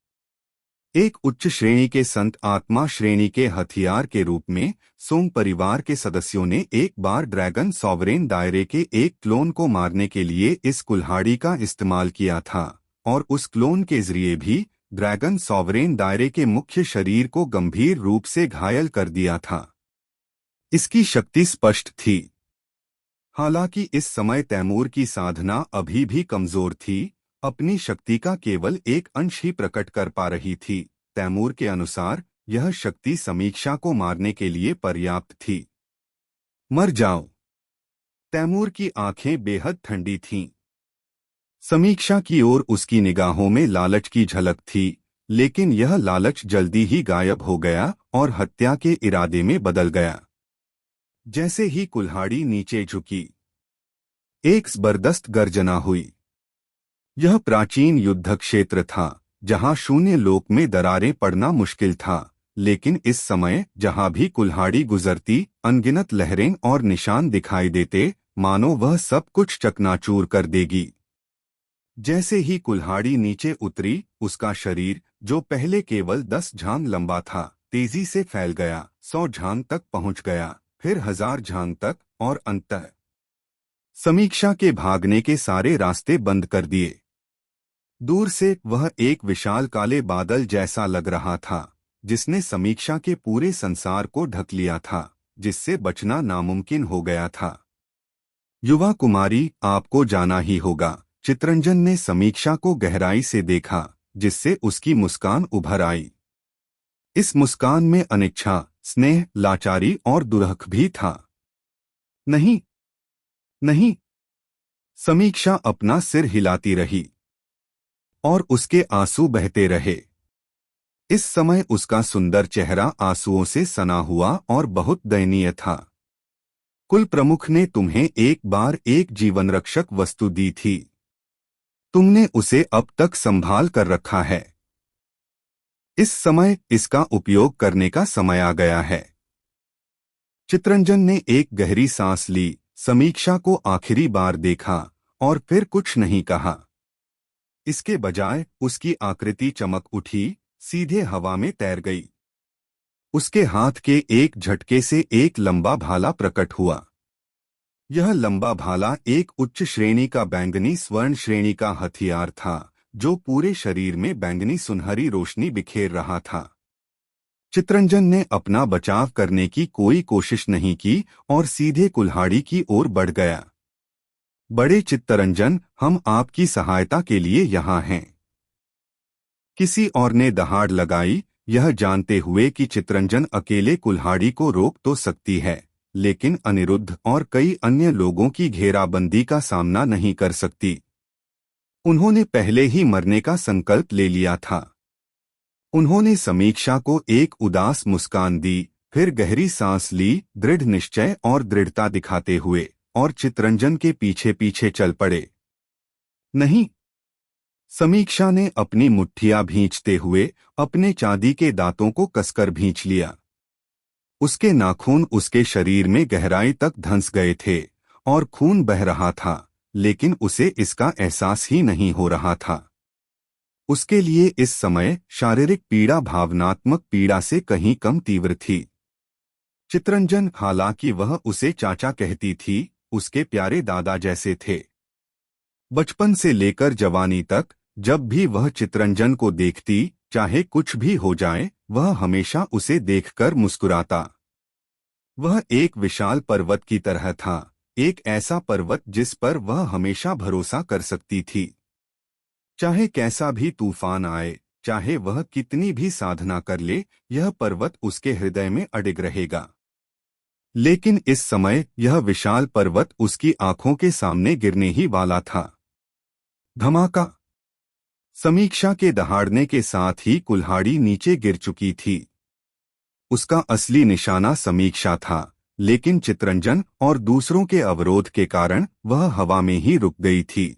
एक उच्च श्रेणी के संत आत्मा श्रेणी के हथियार के रूप में सोंग परिवार के सदस्यों ने एक बार ड्रैगन सॉवरेन दायरे के एक क्लोन को मारने के लिए इस कुल्हाड़ी का इस्तेमाल किया था, और उस क्लोन के जरिए भी ड्रैगन सॉवरेन दायरे के मुख्य शरीर को गंभीर रूप से घायल कर दिया था। इसकी शक्ति स्पष्ट थी। हालांकि इस समय तैमूर की साधना अभी भी कमजोर थी, अपनी शक्ति का केवल एक अंश ही प्रकट कर पा रही थी। तैमूर के अनुसार यह शक्ति समीक्षा को मारने के लिए पर्याप्त थी। मर जाओ। तैमूर की आंखें बेहद ठंडी थीं। समीक्षा की ओर उसकी निगाहों में लालच की झलक थी, लेकिन यह लालच जल्दी ही गायब हो गया और हत्या के इरादे में बदल गया। जैसे ही कुल्हाड़ी नीचे झुकी, एक जबरदस्त गर्जना हुई। यह प्राचीन युद्ध क्षेत्र था, जहां शून्य लोक में दरारें पड़ना मुश्किल था, लेकिन इस समय जहां भी कुल्हाड़ी गुजरती, अनगिनत लहरें और निशान दिखाई देते, मानो वह सब कुछ चकनाचूर कर देगी। जैसे ही कुल्हाड़ी नीचे उतरी, उसका शरीर, जो पहले केवल 10 झांग लंबा था, तेजी से फैल गया, 100 झांग तक पहुंच गया, फिर 1000 झांग तक, और अंततः समीक्षा के भागने के सारे रास्ते बंद कर दिए। दूर से वह एक विशाल काले बादल जैसा लग रहा था, जिसने समीक्षा के पूरे संसार को ढक लिया था, जिससे बचना नामुमकिन हो गया था। युवा कुमारी, आपको जाना ही होगा। चितरंजन ने समीक्षा को गहराई से देखा, जिससे उसकी मुस्कान उभर आई। इस मुस्कान में अनिच्छा, स्नेह, लाचारी और दुरख भी था। नहीं, नहीं। समीक्षा अपना सिर हिलाती रही, और उसके आंसू बहते रहे। इस समय उसका सुंदर चेहरा आंसुओं से सना हुआ और बहुत दयनीय था। कुल प्रमुख ने तुम्हें एक बार एक जीवन रक्षक वस्तु दी थी। तुमने उसे अब तक संभाल कर रखा है। इस समय इसका उपयोग करने का समय आ गया है। चितरंजन ने एक गहरी सांस ली, समीक्षा को आखिरी बार देखा, और फिर कुछ नहीं कहा। इसके बजाय उसकी आकृति चमक उठी, सीधे हवा में तैर गई। उसके हाथ के एक झटके से एक लंबा भाला प्रकट हुआ। यह लंबा भाला एक उच्च श्रेणी का बैंगनी स्वर्ण श्रेणी का हथियार था, जो पूरे शरीर में बैंगनी सुनहरी रोशनी बिखेर रहा था। चितरंजन ने अपना बचाव करने की कोई कोशिश नहीं की और सीधे कुल्हाड़ी की ओर बढ़ गया। बड़े चित्तरंजन, हम आपकी सहायता के लिए यहाँ हैं। किसी और ने दहाड़ लगाई, यह जानते हुए कि चितरंजन अकेले कुल्हाड़ी को रोक तो सकती है, लेकिन अनिरुद्ध और कई अन्य लोगों की घेराबंदी का सामना नहीं कर सकती। उन्होंने पहले ही मरने का संकल्प ले लिया था। उन्होंने समीक्षा को एक उदास मुस्कान दी, फिर गहरी सांस ली, दृढ़ निश्चय और दृढ़ता दिखाते हुए, और चितरंजन के पीछे पीछे चल पड़े। नहीं। समीक्षा ने अपनी मुट्ठियां भींचते हुए अपने चांदी के दांतों को कसकर भींच लिया। उसके नाखून उसके शरीर में गहराई तक धंस गए थे और खून बह रहा था, लेकिन उसे इसका एहसास ही नहीं हो रहा था। उसके लिए इस समय शारीरिक पीड़ा भावनात्मक पीड़ा से कहीं कम तीव्र थी। चितरंजन, हालांकि वह उसे चाचा कहती थी, उसके प्यारे दादा जैसे थे। बचपन से लेकर जवानी तक जब भी वह चितरंजन को देखती, चाहे कुछ भी हो जाए, वह हमेशा उसे देखकर मुस्कुराता। वह एक विशाल पर्वत की तरह था, एक ऐसा पर्वत जिस पर वह हमेशा भरोसा कर सकती थी। चाहे कैसा भी तूफान आए, चाहे वह कितनी भी साधना कर ले, यह पर्वत उसके हृदय में अडिग रहेगा। लेकिन इस समय यह विशाल पर्वत उसकी आंखों के सामने गिरने ही वाला था। धमाका! समीक्षा के दहाड़ने के साथ ही कुल्हाड़ी नीचे गिर चुकी थी। उसका असली निशाना समीक्षा था, लेकिन चित्रंजन और दूसरों के अवरोध के कारण वह हवा में ही रुक गई थी।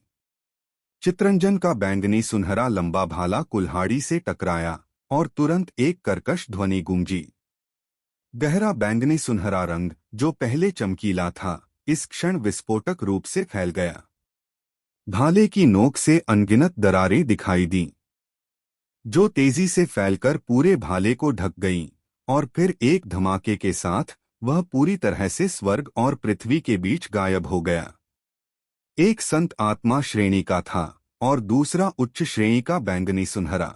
चित्रंजन का बैंगनी सुनहरा लंबा भाला कुल्हाड़ी से टकराया और तुरंत एक कर्कश ध्वनि गूंजी। गहरा बैंगनी सुनहरा रंग, जो पहले चमकीला था, इस क्षण विस्फोटक रूप से फैल गया। भाले की नोक से अनगिनत दरारें दिखाई दीं, जो तेजी से फैलकर पूरे भाले को ढक गईं, और फिर एक धमाके के साथ वह पूरी तरह से स्वर्ग और पृथ्वी के बीच गायब हो गया। एक संत आत्मा श्रेणी का था और दूसरा उच्च श्रेणी का बैंगनी सुनहरा।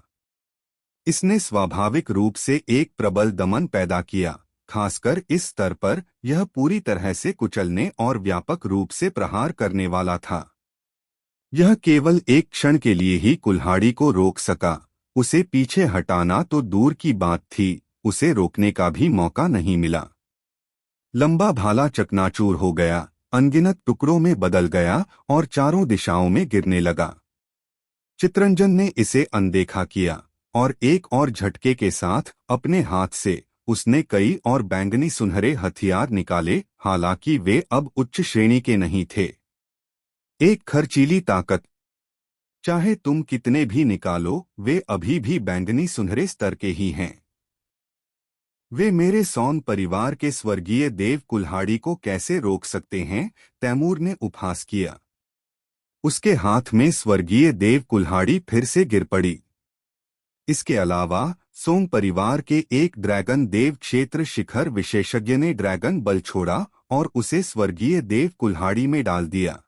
इसने स्वाभाविक रूप से एक प्रबल दमन पैदा किया, खासकर इस स्तर पर यह पूरी तरह से कुचलने और व्यापक रूप से प्रहार करने वाला था। यह केवल एक क्षण के लिए ही कुल्हाड़ी को रोक सका। उसे पीछे हटाना तो दूर की बात थी, उसे रोकने का भी मौका नहीं मिला। लंबा भाला चकनाचूर हो गया, अनगिनत टुकड़ों में बदल गया और चारों दिशाओं में गिरने लगा। चित्रंजन ने इसे अनदेखा किया और एक और झटके के साथ अपने हाथ से उसने कई और बैंगनी सुनहरे हथियार निकाले, हालांकि वे अब उच्च श्रेणी के नहीं थे। एक खर्चीली ताकत। चाहे तुम कितने भी निकालो, वे अभी भी बैंगनी सुनहरे स्तर के ही हैं। वे मेरे सौन परिवार के स्वर्गीय देव कुल्हाड़ी को कैसे रोक सकते हैं? तैमूर ने उपहास किया। उसके हाथ में स्वर्गीय देव कुल्हाड़ी फिर से गिर पड़ी। इसके अलावा सोंग परिवार के एक ड्रैगन देव क्षेत्र शिखर विशेषज्ञ ने ड्रैगन बल छोड़ा और उसे स्वर्गीय देव कुल्हाड़ी में डाल दिया।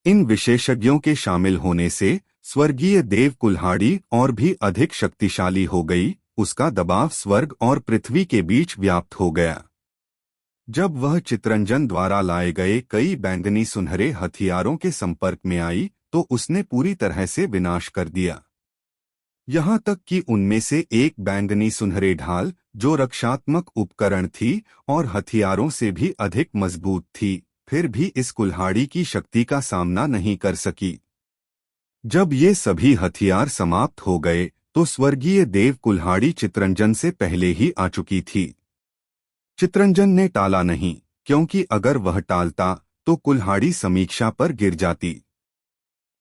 इन विशेषज्ञों के शामिल होने से स्वर्गीय देव कुल्हाड़ी और भी अधिक शक्तिशाली हो गई। उसका दबाव स्वर्ग और पृथ्वी के बीच व्याप्त हो गया। जब वह चित्रंजन द्वारा लाए गए कई बैंगनी सुनहरे हथियारों के संपर्क में आई तो उसने पूरी तरह से विनाश कर दिया। यहाँ तक कि उनमें से एक बैंगनी सुनहरे ढाल, जो रक्षात्मक उपकरण थी और हथियारों से भी अधिक मजबूत थी, फिर भी इस कुल्हाड़ी की शक्ति का सामना नहीं कर सकी। जब ये सभी हथियार समाप्त हो गए तो स्वर्गीय देव कुल्हाड़ी चित्रंजन से पहले ही आ चुकी थी। चित्रंजन ने टाला नहीं, क्योंकि अगर वह टालता तो कुल्हाड़ी समीक्षा पर गिर जाती।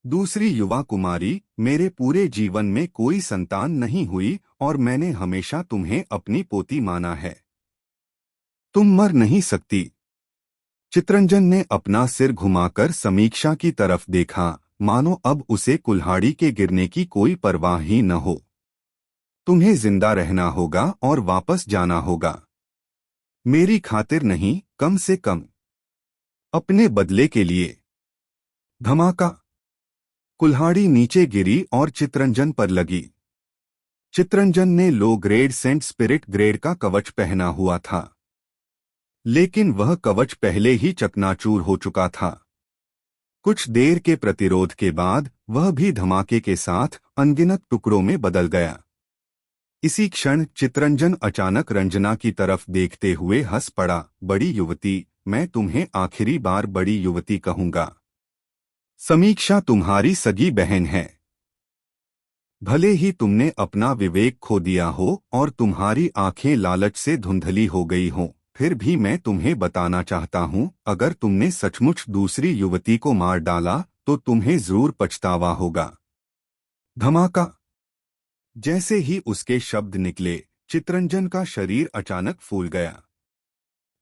दूसरी युवा कुमारी, मेरे पूरे जीवन में कोई संतान नहीं हुई और मैंने हमेशा तुम्हें अपनी पोती माना है। तुम मर नहीं सकती। चित्रंजन ने अपना सिर घुमाकर समीक्षा की तरफ देखा, मानो अब उसे कुल्हाड़ी के गिरने की कोई परवाह ही न हो। तुम्हें जिंदा रहना होगा और वापस जाना होगा। मेरी खातिर नहीं, कम से कम अपने बदले के लिए। धमाका। कुल्हाड़ी नीचे गिरी और चित्रंजन पर लगी। चित्रंजन ने low grade saint spirit grade का कवच पहना हुआ था, लेकिन वह कवच पहले ही चकनाचूर हो चुका था। कुछ देर के प्रतिरोध के बाद वह भी धमाके के साथ अनगिनत टुकड़ों में बदल गया। इसी क्षण चित्रंजन अचानक रंजना की तरफ देखते हुए हंस पड़ा। बड़ी युवती, मैं तुम्हें आखिरी बार बड़ी युवती कहूंगा। समीक्षा तुम्हारी सगी बहन है। भले ही तुमने अपना विवेक खो दिया हो और तुम्हारी आंखें लालच से धुंधली हो गई हों, फिर भी मैं तुम्हें बताना चाहता हूं, अगर तुमने सचमुच दूसरी युवती को मार डाला तो तुम्हें जरूर पछतावा होगा। धमाका। जैसे ही उसके शब्द निकले, चित्रंजन का शरीर अचानक फूल गया।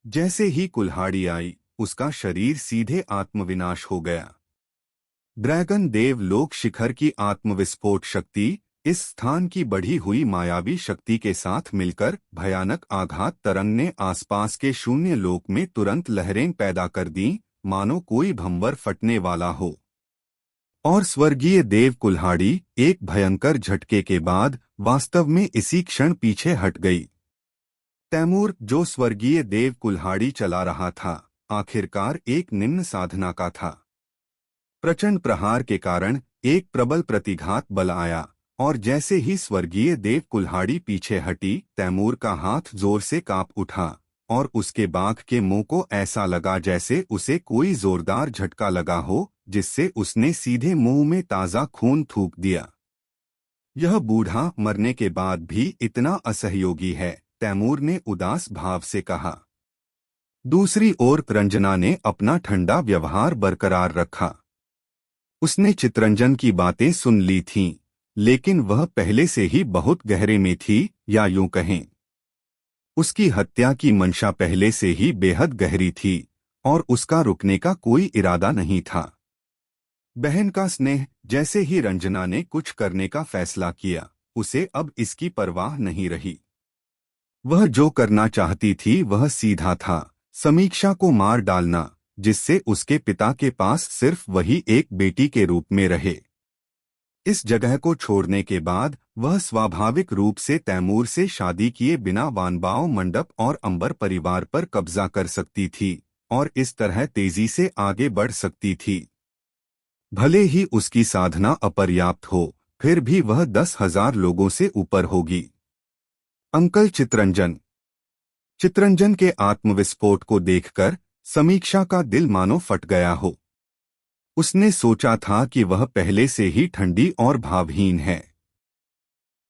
जैसे ही कुल्हाड़ी आई, उसका शरीर सीधे आत्मविनाश हो गया। ड्रैगन देव लोक शिखर की आत्मविस्फोट शक्ति इस स्थान की बढ़ी हुई मायावी शक्ति के साथ मिलकर भयानक आघात तरंग ने आसपास के शून्य लोक में तुरंत लहरें पैदा कर दीं, मानो कोई भंवर फटने वाला हो। और स्वर्गीय देव कुल्हाड़ी एक भयंकर झटके के बाद वास्तव में इसी क्षण पीछे हट गई। तैमूर, जो स्वर्गीय देव कुल्हाड़ी चला रहा था, आखिरकार एक निम्न साधना का था। प्रचंड प्रहार के कारण एक प्रबल प्रतिघात बल आया और जैसे ही स्वर्गीय देव कुल्हाड़ी पीछे हटी, तैमूर का हाथ जोर से कांप उठा और उसके बाघ के मुंह को ऐसा लगा जैसे उसे कोई जोरदार झटका लगा हो, जिससे उसने सीधे मुंह में ताजा खून थूक दिया। यह बूढ़ा मरने के बाद भी इतना असहयोगी है, तैमूर ने उदास भाव से कहा। दूसरी ओर रंजना ने अपना ठंडा व्यवहार बरकरार रखा। उसने चितरंजन की बातें सुन ली थीं, लेकिन वह पहले से ही बहुत गहरे में थी, या यूं कहें, उसकी हत्या की मंशा पहले से ही बेहद गहरी थी और उसका रुकने का कोई इरादा नहीं था। बहन का स्नेह। जैसे ही रंजना ने कुछ करने का फैसला किया, उसे अब इसकी परवाह नहीं रही। वह जो करना चाहती थी वह सीधा था, समीक्षा को मार डालना, जिससे उसके पिता के पास सिर्फ वही एक बेटी के रूप में रहे। इस जगह को छोड़ने के बाद वह स्वाभाविक रूप से तैमूर से शादी किए बिना वानबाओ मंडप और अंबर परिवार पर कब्जा कर सकती थी और इस तरह तेजी से आगे बढ़ सकती थी। भले ही उसकी साधना अपर्याप्त हो, फिर भी वह 10,000 लोगों से ऊपर होगी। अंकल चितरंजन। चितरंजन के आत्मविस्फोट को देखकर समीक्षा का दिल मानो फट गया हो। उसने सोचा था कि वह पहले से ही ठंडी और भावहीन है,